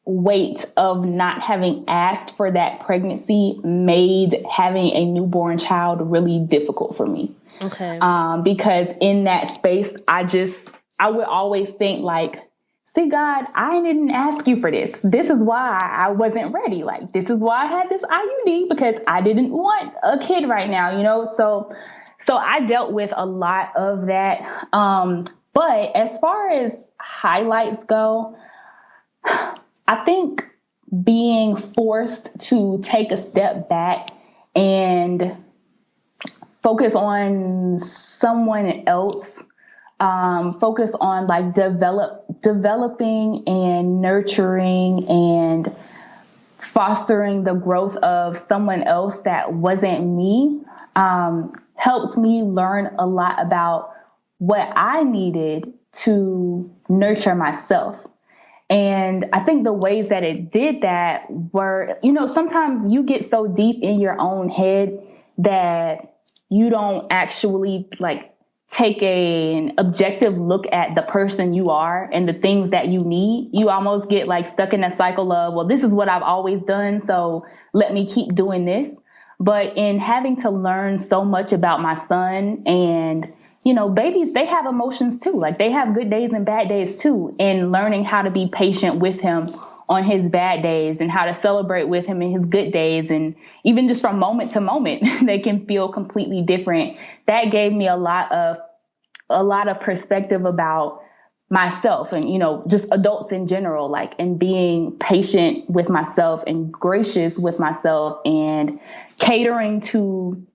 weight of not having asked for that pregnancy made having a newborn child really difficult for me. Okay. Because in that space, I would always think like, see, God, I didn't ask you for this. This is why I wasn't ready. Like, this is why I had this IUD because I didn't want a kid right now, So I dealt with a lot of that. But as far as highlights go, I think being forced to take a step back and focus on someone else, focus on like developing and nurturing and fostering the growth of someone else that wasn't me, helped me learn a lot about what I needed to nurture myself. And I think the ways that it did that were, sometimes you get so deep in your own head that you don't actually like take an objective look at the person you are and the things that you need. You almost get like stuck in a cycle of, well, this is what I've always done, so let me keep doing this. But in having to learn so much about my son and, babies, they have emotions too. Like they have good days and bad days too. And learning how to be patient with him on his bad days and how to celebrate with him in his good days. And even just from moment to moment, they can feel completely different. That gave me a lot of perspective about myself and, just adults in general, like, and being patient with myself and gracious with myself and catering to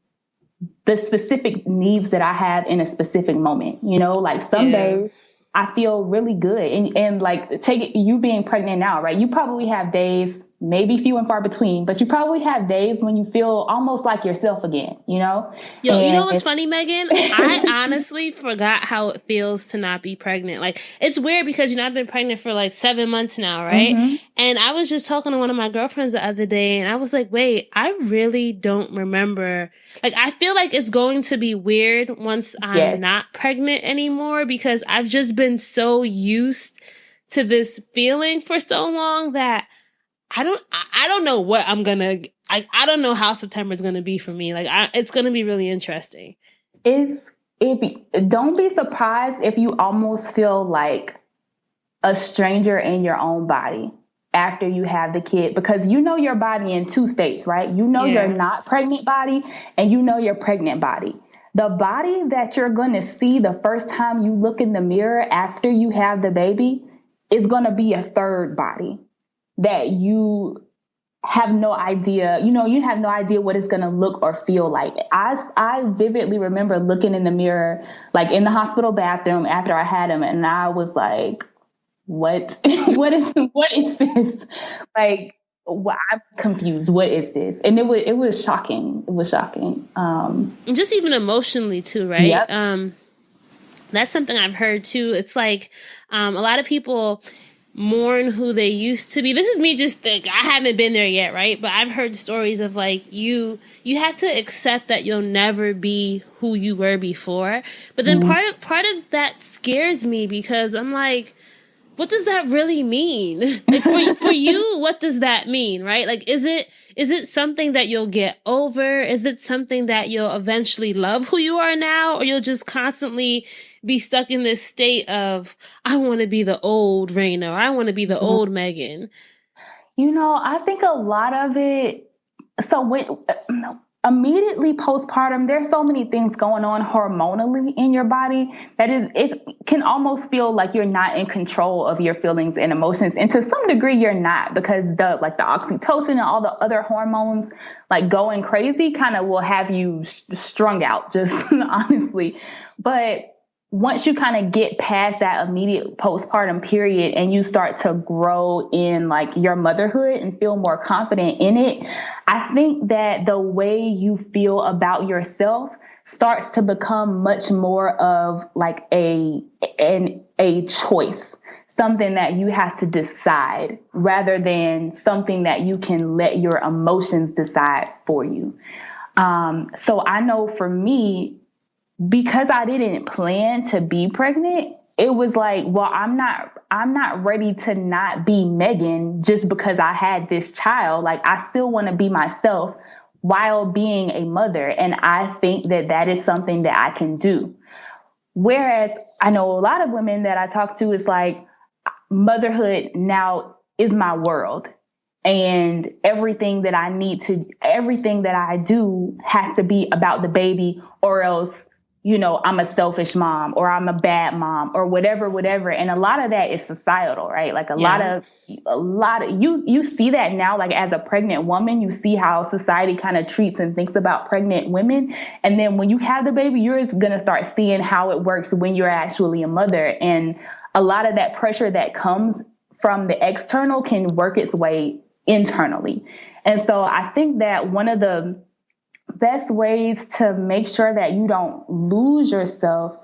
the specific needs that I have in a specific moment. Like some days I feel really good. And like, take it, you being pregnant now, right? You probably have days, maybe few and far between, but you probably have days when you feel almost like yourself again, Yo, you know what's funny, Megan? I honestly forgot how it feels to not be pregnant. Like, it's weird because, I've been pregnant for like 7 months now, right? Mm-hmm. And I was just talking to one of my girlfriends the other day, and I was like, wait, I really don't remember. Like, I feel like it's going to be weird once I'm not pregnant anymore, because I've just been so used to this feeling for so long that I don't know what I don't know how September is going to be for me. Like, it's going to be really interesting. Don't be surprised if you almost feel like a stranger in your own body after you have the kid, because your body in 2 states, right? Your not pregnant body and your pregnant body. The body that you're going to see the first time you look in the mirror after you have the baby is going to be a third body that you have no idea, you have no idea what it's going to look or feel like. I vividly remember looking in the mirror, like in the hospital bathroom after I had him, and I was like, what is this? Like, I'm confused. What is this? And it was shocking. It was shocking. And just even emotionally too, right? Yep. That's something I've heard too. It's like, a lot of people mourn who they used to be. This is me just think. I haven't been there yet, right? But I've heard stories of like, you have to accept that you'll never be who you were before. But then part of that scares me, because I'm like, what does that really mean? Like, for you, what does that mean, right? Like, is it something that you'll get over? Is it something that you'll eventually love who you are now? Or you'll just constantly be stuck in this state of, I want to be the old Raina, or I want to be the old Megan? I think a lot of it, so when immediately postpartum, there's so many things going on hormonally in your body that it can almost feel like you're not in control of your feelings and emotions. And to some degree, you're not, because the oxytocin and all the other hormones like going crazy kind of will have you strung out, just honestly. But once you kind of get past that immediate postpartum period and you start to grow in like your motherhood and feel more confident in it, I think that the way you feel about yourself starts to become much more of like a choice, something that you have to decide rather than something that you can let your emotions decide for you. So I know for me, because I didn't plan to be pregnant, it was like, well, I'm not ready to not be Megan just because I had this child. Like, I still want to be myself while being a mother. And I think that is something that I can do. Whereas I know a lot of women that I talk to, it's like, motherhood now is my world. And everything that I do has to be about the baby, or else, I'm a selfish mom, or I'm a bad mom, or whatever. And a lot of that is societal, right? Like a lot of you see that now, like as a pregnant woman, you see how society kind of treats and thinks about pregnant women. And then when you have the baby, you're going to start seeing how it works when you're actually a mother. And a lot of that pressure that comes from the external can work its way internally. And so I think that one of the best ways to make sure that you don't lose yourself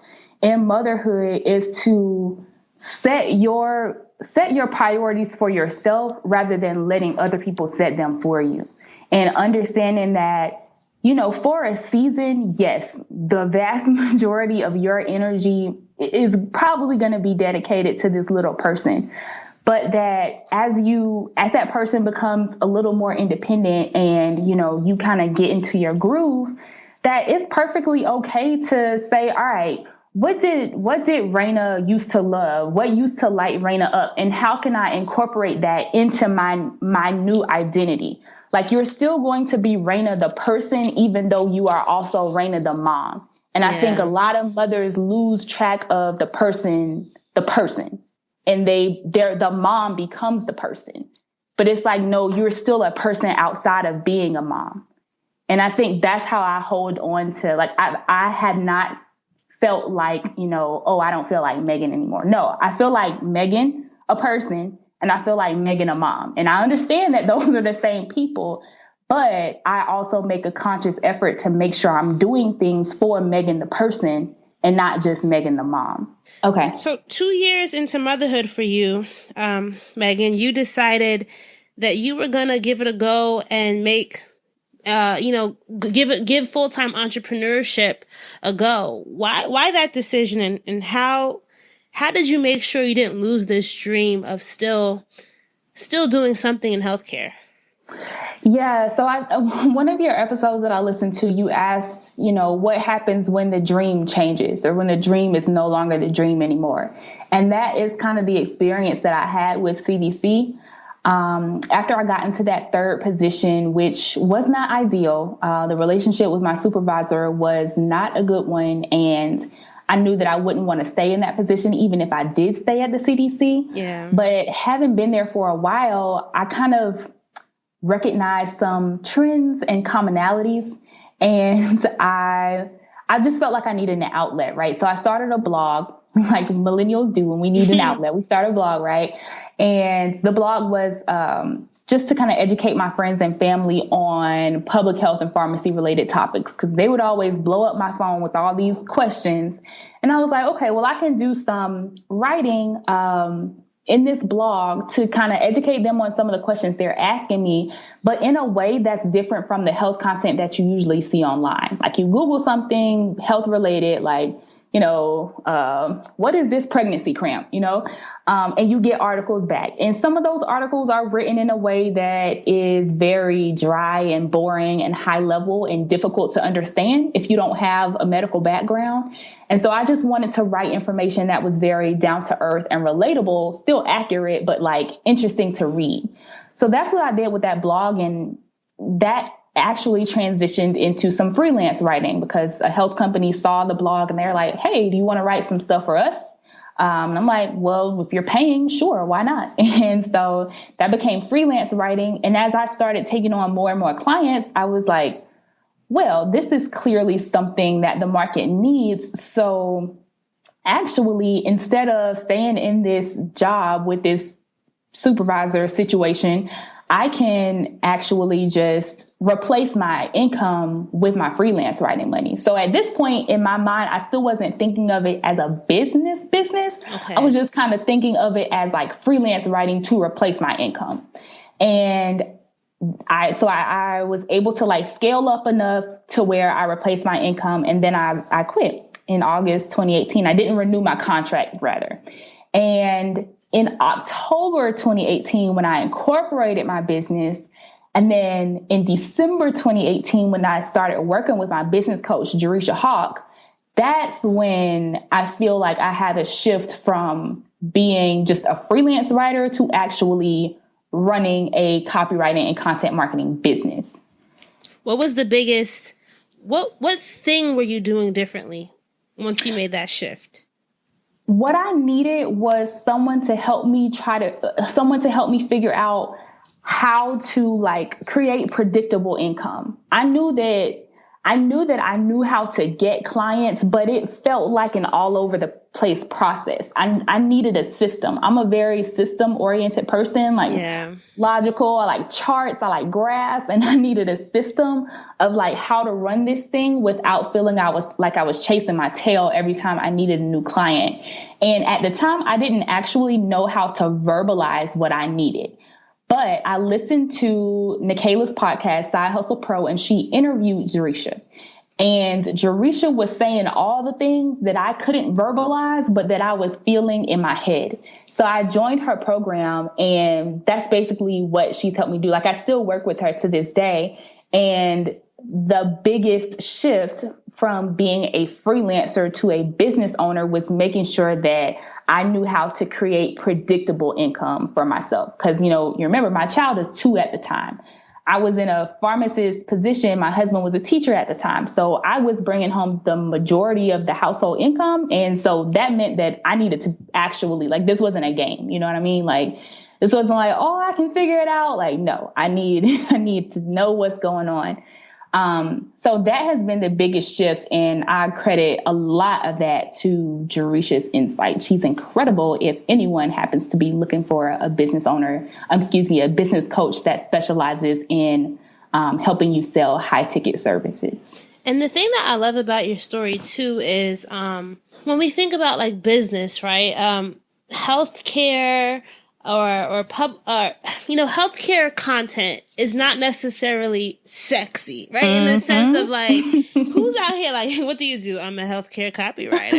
in motherhood is to set your priorities for yourself rather than letting other people set them for you. And understanding that, for a season, yes, the vast majority of your energy is probably going to be dedicated to this little person. But that as that person becomes a little more independent and, you kind of get into your groove, that it's perfectly okay to say, all right, what did Raina used to love? What used to light Raina up? And how can I incorporate that into my new identity? Like, you're still going to be Raina the person, even though you are also Raina the mom. And I think a lot of mothers lose track of the person, and the mom becomes the person. But it's like, no, you're still a person outside of being a mom. And I think that's how I hold on to, like, I had not felt like, I don't feel like Megan anymore. No, I feel like Megan, a person, and I feel like Megan, a mom. And I understand that those are the same people, but I also make a conscious effort to make sure I'm doing things for Megan, the person, and not just Megan, the mom. Okay. So 2 years into motherhood for you, Megan, you decided that you were going to give it a go and make give full-time entrepreneurship a go. Why that decision, and how did you make sure you didn't lose this dream of still doing something in healthcare? Yeah. So one of your episodes that I listened to, you asked, what happens when the dream changes or when the dream is no longer the dream anymore. And that is kind of the experience that I had with CDC. After I got into that third position, which was not ideal, the relationship with my supervisor was not a good one. And I knew that I wouldn't want to stay in that position, even if I did stay at the CDC. Yeah. But having been there for a while, I kind of recognized some trends and commonalities. And I just felt like I needed an outlet, right? So I started a blog, like millennials do when we need an outlet. We start a blog, right? And the blog was just to kind of educate my friends and family on public health and pharmacy related topics, because they would always blow up my phone with all these questions. And I was like, okay, well, I can do some writing in this blog to kind of educate them on some of the questions they're asking me, but in a way that's different from the health content that you usually see online. Like, you Google something health related, like, what is this pregnancy cramp, and you get articles back. And some of those articles are written in a way that is very dry and boring and high level and difficult to understand if you don't have a medical background. And so I just wanted to write information that was very down to earth and relatable, still accurate, but like interesting to read. So that's what I did with that blog. And that actually transitioned into some freelance writing, because a health company saw the blog and they're like, hey, do you want to write some stuff for us? And I'm like, well, if you're paying, sure, why not? And so that became freelance writing. And as I started taking on more and more clients, I was like, well, this is clearly something that the market needs. So actually, instead of staying in this job with this supervisor situation, I can actually just replace my income with my freelance writing money. So at this point in my mind, I still wasn't thinking of it as a business. Okay. I was just kind of thinking of it as like freelance writing to replace my income. And I was able to like scale up enough to where I replaced my income. And then I quit in August 2018. I didn't renew my contract, rather. And in October 2018, when I incorporated my business, and then in December 2018, when I started working with my business coach, Jerisha Hawk, that's when I feel like I had a shift from being just a freelance writer to actually running a copywriting and content marketing business. What was the biggest, what thing were you doing differently once you made that shift? What I needed was someone to help me figure out how to like create predictable income. I knew that I knew how to get clients, but it felt like an all over the place process. I needed a system. I'm a very system oriented person, logical. I like charts, I like graphs, and I needed a system of like how to run this thing without feeling I was chasing my tail every time I needed a new client. And at the time, I didn't actually know how to verbalize what I needed. But I listened to Nikayla's podcast, Side Hustle Pro, and she interviewed Jerisha. And Jerisha was saying all the things that I couldn't verbalize, but that I was feeling in my head. So I joined her program, and that's basically what she's helped me do. Like, I still work with her to this day. And the biggest shift from being a freelancer to a business owner was making sure that I knew how to create predictable income for myself. Because, you remember my child is 2 at the time. I was in a pharmacist position. My husband was a teacher at the time. So I was bringing home the majority of the household income. And so that meant that I needed to actually, this wasn't a game. You know what I mean? This wasn't I can figure it out. No, I need to know what's going on. So that has been the biggest shift. And I credit a lot of that to Jerisha's insight. She's incredible if anyone happens to be looking for a business owner, a business coach that specializes in helping you sell high ticket services. And the thing that I love about your story too is when we think about business, right? Healthcare or healthcare content is not necessarily sexy, right? In the sense of who's out here what do you do? I'm a healthcare copywriter.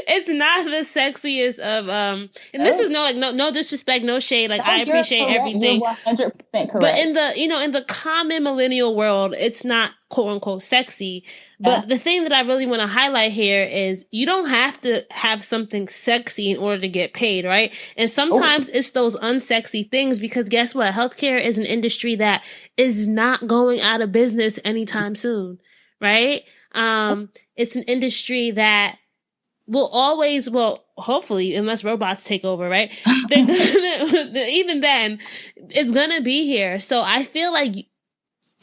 It's not the sexiest of and this is no disrespect, no shade. I appreciate everything. You're 100% correct. But in the common millennial world, it's not quote unquote sexy. But the thing that I really want to highlight here is you don't have to have something sexy in order to get paid, right? And sometimes it's those unsexy things, because guess what? Healthcare is an industry that is not going out of business anytime soon, right? It's an industry that will always, hopefully, unless robots take over, right? They're gonna, even then, it's gonna be here. So I feel like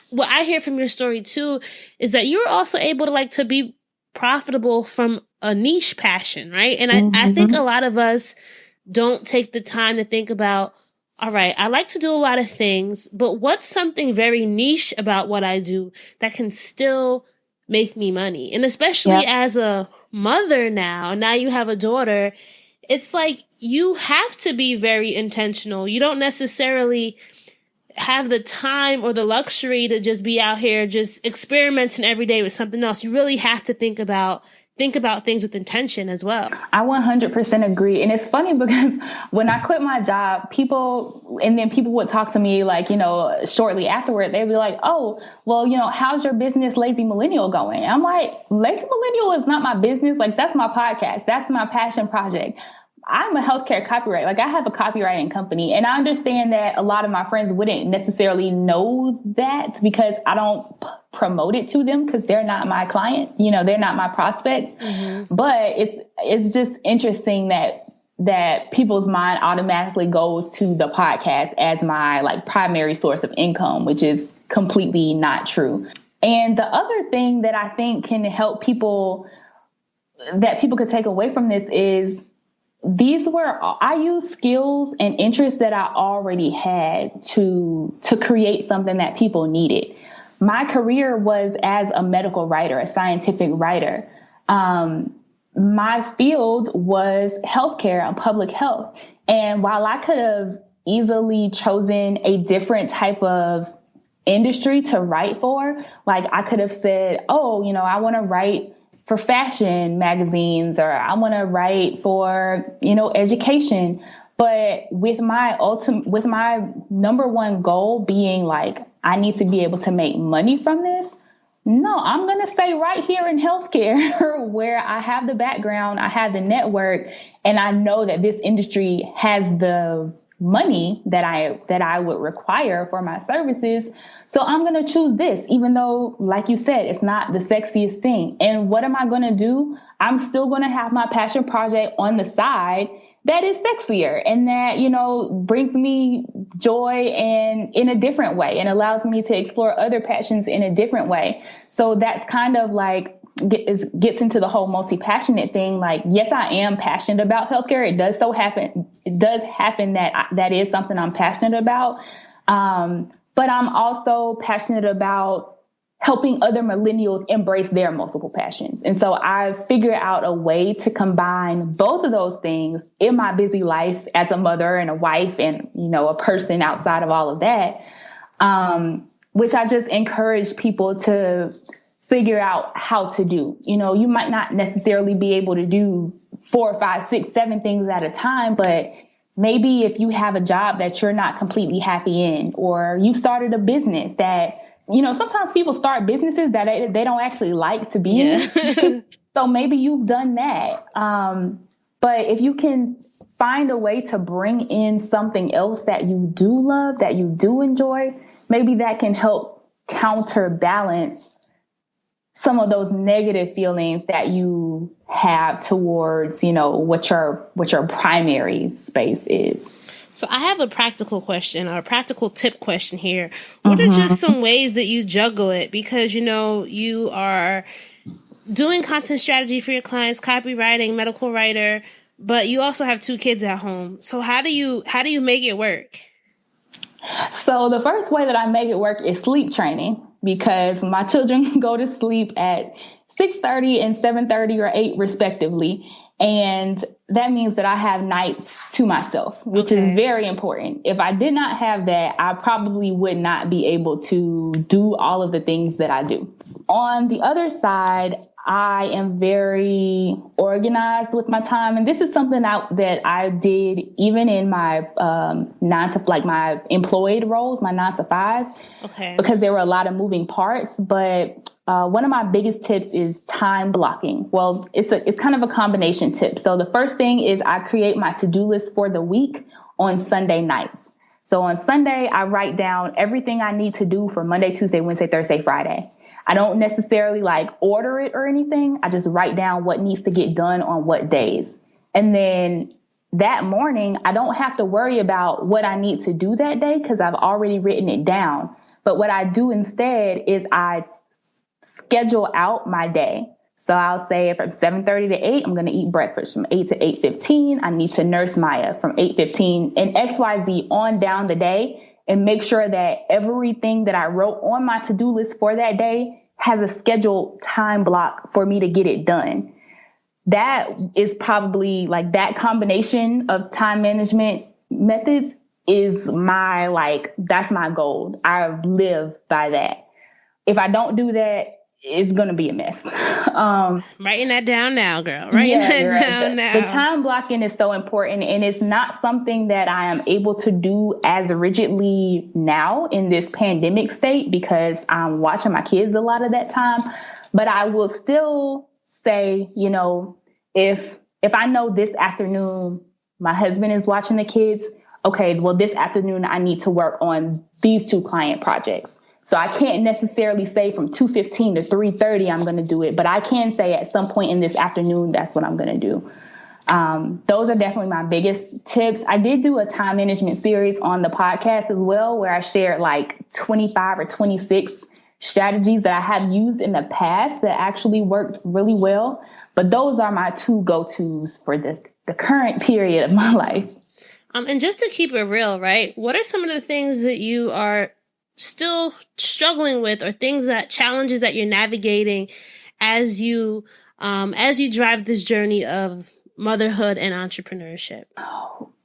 what I hear from your story too is that you're also able to be profitable from a niche passion, right? And I think a lot of us don't take the time to think about, all right, I like to do a lot of things, but what's something very niche about what I do that can still make me money? And especially as a mother now you have a daughter, it's you have to be very intentional. You don't necessarily have the time or the luxury to just be out here just experimenting every day with something else. You really have to think about things with intention as well. I 100% agree. And it's funny because when I quit my job, people would talk to me shortly afterward, they'd be like, oh, well, how's your business Lazy Millennial going? I'm like, Lazy Millennial is not my business. That's my podcast. That's my passion project. I'm a healthcare copywriter. I have a copywriting company, and I understand that a lot of my friends wouldn't necessarily know that because I don't promote it to them because they're not my client. They're not my prospects. Mm-hmm. But it's just interesting that people's mind automatically goes to the podcast as my primary source of income, which is completely not true. And the other thing that I think can help people could take away from this is I use skills and interests that I already had to create something that people needed. My career was as a medical writer, a scientific writer. My field was healthcare and public health. And while I could have easily chosen a different type of industry to write for, I could have said, I want to write for fashion magazines, or I want to write for, education. But with my number one goal being I need to be able to make money from this. No, I'm going to stay right here in healthcare where I have the background, I have the network, and I know that this industry has the money that I would require for my services. So I'm going to choose this, even though, like you said, it's not the sexiest thing. And what am I going to do? I'm still going to have my passion project on the side that is sexier and that, brings me joy and in a different way and allows me to explore other passions in a different way. So that's kind of gets into the whole multi-passionate thing. Yes, I am passionate about healthcare. It does happen that is something I'm passionate about. But I'm also passionate about helping other millennials embrace their multiple passions. And so I've figured out a way to combine both of those things in my busy life as a mother and a wife and, a person outside of all of that, which I just encourage people to figure out how to do. You might not necessarily be able to do 4, 5, 6, 7 things at a time, but maybe if you have a job that you're not completely happy in, or you started a business that sometimes people start businesses that they don't actually like to be in. So maybe you've done that. But if you can find a way to bring in something else that you do love, that you do enjoy, maybe that can help counterbalance some of those negative feelings that you have towards, what your primary space is. So I have a practical question, or a practical tip question here. What are just some ways that you juggle it? Because, you are doing content strategy for your clients, copywriting, medical writer, but you also have 2 kids at home. So how do you make it work? So the first way that I make it work is sleep training, because my children go to sleep at 6:30 and 7:30 or 8 respectively. And that means that I have nights to myself, which is very important. If I did not have that, I probably would not be able to do all of the things that I do. On the other side, I am very organized with my time. And this is something that I did even in my my employed roles, my 9 to 5, because there were a lot of moving parts. But one of my biggest tips is time blocking. Well, it's kind of a combination tip. So the first thing is I create my to-do list for the week on Sunday nights. So on Sunday, I write down everything I need to do for Monday, Tuesday, Wednesday, Thursday, Friday. I don't necessarily order it or anything. I just write down what needs to get done on what days. And then that morning, I don't have to worry about what I need to do that day because I've already written it down. But what I do instead is I schedule out my day. So I'll say from 7:30 to 8, I'm going to eat breakfast. From 8 to 8:15, I need to nurse Maya. From 8:15 and XYZ on down the day, and make sure that everything that I wrote on my to-do list for that day has a scheduled time block for me to get it done. That is probably that combination of time management methods is that's my goal. I live by that. If I don't do that, it's going to be a mess. Writing that down now, girl. Writing that down now. The time blocking is so important, and it's not something that I am able to do as if now in this pandemic state because I'm watching my kids a lot of that time. But I will still say, if I know this afternoon my husband is watching the kids, okay, well, this afternoon I need to work on these 2 client projects. So I can't necessarily say from 2:15 to 3:30 I'm going to do it, but I can say at some point in this afternoon that's what I'm going to do. Those are definitely my biggest tips. I did do a time management series on the podcast as well, where I shared 25 or 26 strategies that I have used in the past that actually worked really well. But those are my 2 go-tos for the current period of my life. And just to keep it real, right? What are some of the things that you are still struggling with, or challenges that you're navigating as you drive this journey of motherhood and entrepreneurship?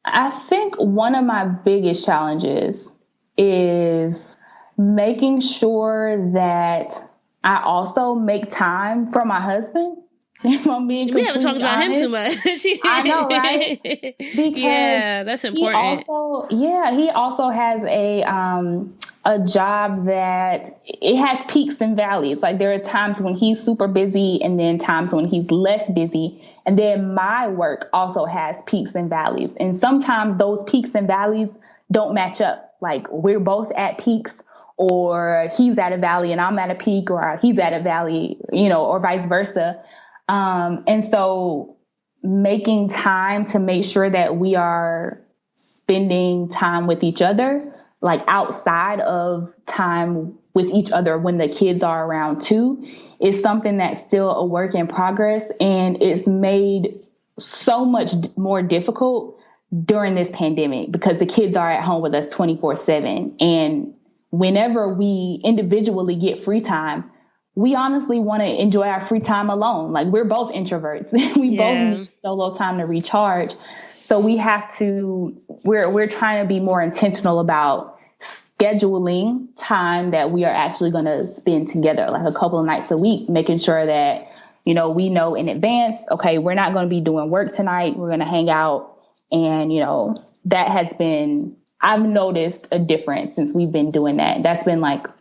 I think one of my biggest challenges is making sure that I also make time for my husband. If I'm being we haven't talked about honest. Him too much. I know, right? Because that's important. He also has a job that it has peaks and valleys. There are times when he's super busy and then times when he's less busy. And then my work also has peaks and valleys. And sometimes those peaks and valleys don't match up. We're both at peaks, or he's at a valley and I'm at a peak, or he's at a valley, or vice versa. And so making time to make sure that we are spending time with each other, outside of time with each other when the kids are around too, is something that's still a work in progress. And it's made so much more difficult during this pandemic because the kids are at home with us 24/7. And whenever we individually get free time, we honestly want to enjoy our free time alone. We're both introverts. We both need solo time to recharge. So we're trying to be more intentional about scheduling time that we are actually going to spend together, a couple of nights a week, making sure that, we know in advance, okay, we're not going to be doing work tonight. We're going to hang out. And, that has been, I've noticed a difference since we've been doing that. That's been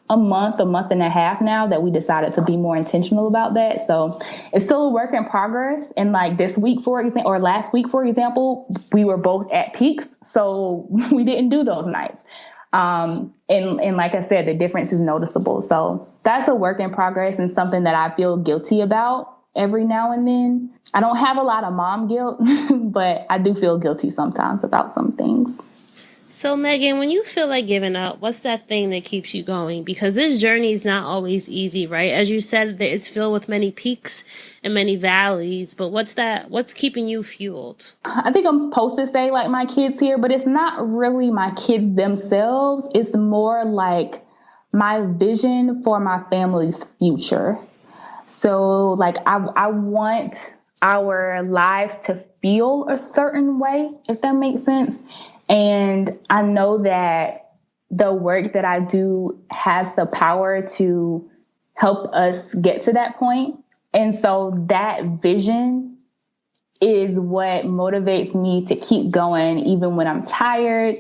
a month and a half now that we decided to be more intentional about that. So it's still a work in progress. And like this week, for example, or last week, for example, we were both at peaks. So we didn't do those nights. And like I said, the difference is noticeable. So that's a work in progress and something that I feel guilty about every now and then. I don't have a lot of mom guilt, but I do feel guilty sometimes about some things. So, Megan, when you feel like giving up, what's that thing that keeps you going? Because this journey is not always easy, right? As you said, it's filled with many peaks and many valleys, but what's keeping you fueled? I think I'm supposed to say like my kids here, but it's not really my kids themselves. It's more like my vision for my family's future. So like I want our lives to feel a certain way, if that makes sense. And I know that the work that I do has the power to help us get to that point. And so that vision is what motivates me to keep going, even when I'm tired,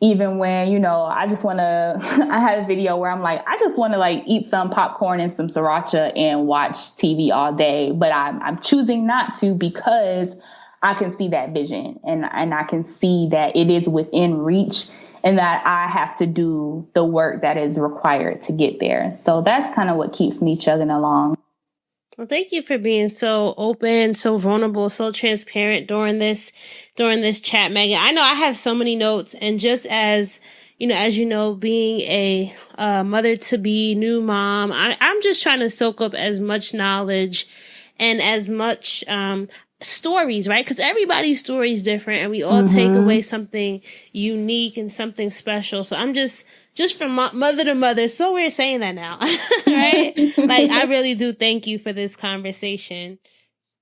even when, you know, I just want to, I had a video where I'm like, I just want to like eat some popcorn and some sriracha and watch TV all day, but I'm choosing not to because I can see that vision and I can see that it is within reach and that I have to do the work that is required to get there. So that's kind of what keeps me chugging along. Well, thank you for being so open, so vulnerable, so transparent during this chat, Megan. I know I have so many notes, and just as you know, being a mother to be, new mom, I'm just trying to soak up as much knowledge and as much stories, right? Because everybody's story is different, and we all take away something unique and something special. So I'm just from mother to mother. It's so weird saying that now, right? Like, I really do thank you for this conversation.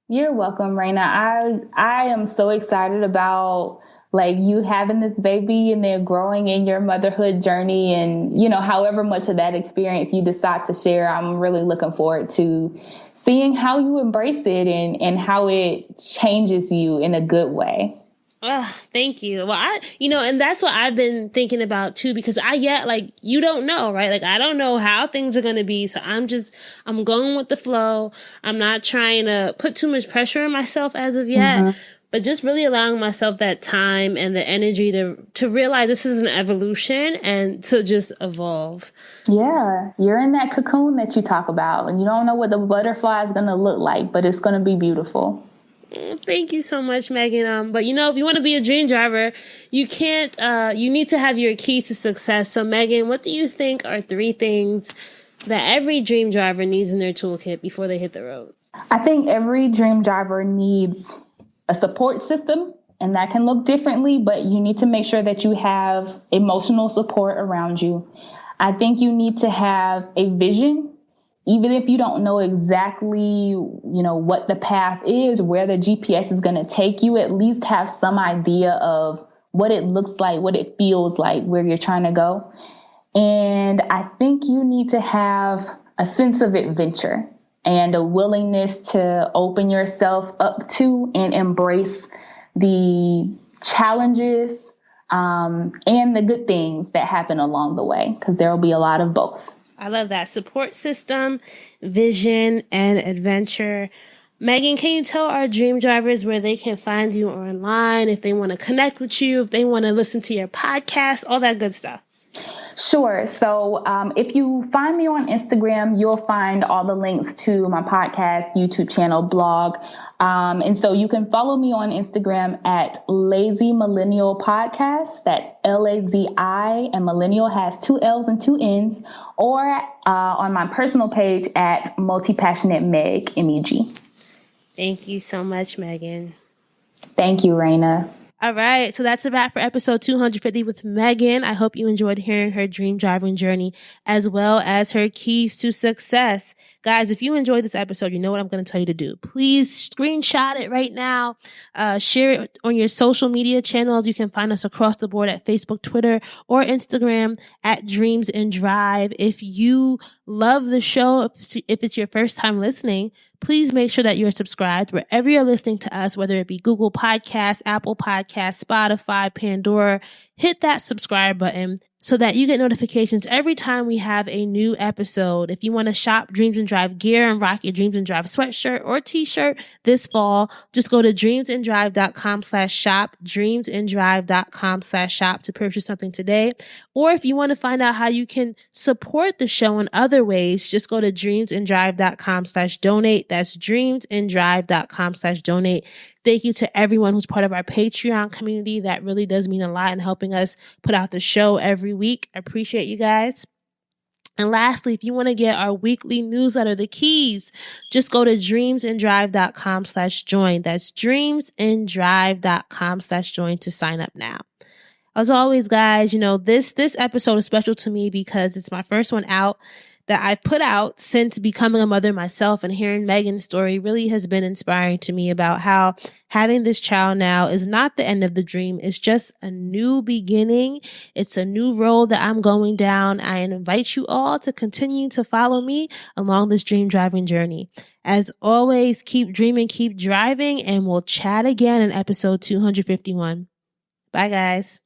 You're welcome, Raina. I am so excited about like you having this baby and then growing in your motherhood journey, and you know, however much of that experience you decide to share. I'm really looking forward to seeing how you embrace it and how it changes you in a good way. Oh, thank you. Well, and that's what I've been thinking about too, because you don't know, right? Like, I don't know how things are going to be. So I'm going with the flow. I'm not trying to put too much pressure on myself as of yet, but just really allowing myself that time and the energy to realize this is an evolution and to just evolve. Yeah. You're in that cocoon that you talk about, and you don't know what the butterfly is going to look like, but it's going to be beautiful. Thank you so much, Megan. But if you want to be a dream driver, you need to have your keys to success. So Megan, what do you think are 3 things that every dream driver needs in their toolkit before they hit the road? I think every dream driver needs a support system, and that can look differently, but you need to make sure that you have emotional support around you. I think you need to have a vision. Even if you don't know exactly, what the path is, where the GPS is going to take you, at least have some idea of what it looks like, what it feels like, where you're trying to go. And I think you need to have a sense of adventure and a willingness to open yourself up to and embrace the challenges and the good things that happen along the way, because there will be a lot of both. I love that. Support system, vision, and adventure. Megan, can you tell our dream drivers where they can find you online, if they want to connect with you, if they want to listen to your podcast, all that good stuff? Sure. So if you find me on Instagram, you'll find all the links to my podcast, YouTube channel, blog. And so you can follow me on Instagram at LaziMILLENNIAL Podcast. That's LAZI, and millennial has 2 L's and 2 N's, or on my personal page at multipassionate Meg, MEG. Thank you so much, Megan. Thank you, Raina. All right. So that's a wrap for episode 250 with Megan. I hope you enjoyed hearing her dream driving journey as well as her keys to success. Guys, if you enjoyed this episode, you know what I'm going to tell you to do. Please screenshot it right now. Share it on your social media channels. You can find us across the board at Facebook, Twitter, or Instagram at Dreams and Drive. If you love the show, if it's your first time listening, please make sure that you're subscribed wherever you're listening to us, whether it be Google Podcasts, Apple Podcasts, Spotify, Pandora. Hit that subscribe button. so that you get notifications every time we have a new episode. If you want to shop Dreams and Drive gear and rock your Dreams and Drive sweatshirt or t-shirt this fall, just go to dreamsanddrive.com/shop, dreamsanddrive.com/shop to purchase something today. Or if you want to find out how you can support the show in other ways, just go to dreamsanddrive.com/donate. That's dreamsanddrive.com/donate. Thank you to everyone who's part of our Patreon community. That really does mean a lot in helping us put out the show every week. I appreciate you guys. And lastly, if you want to get our weekly newsletter, The Keys, just go to dreamsanddrive.com/join. That's dreamsanddrive.com/join to sign up now. As always, guys, this episode is special to me because it's my first one out that I've put out since becoming a mother myself, and hearing Megan's story really has been inspiring to me about how having this child now is not the end of the dream. It's just a new beginning. It's a new road that I'm going down. I invite you all to continue to follow me along this dream driving journey. As always, keep dreaming, keep driving, and we'll chat again in episode 251. Bye, guys.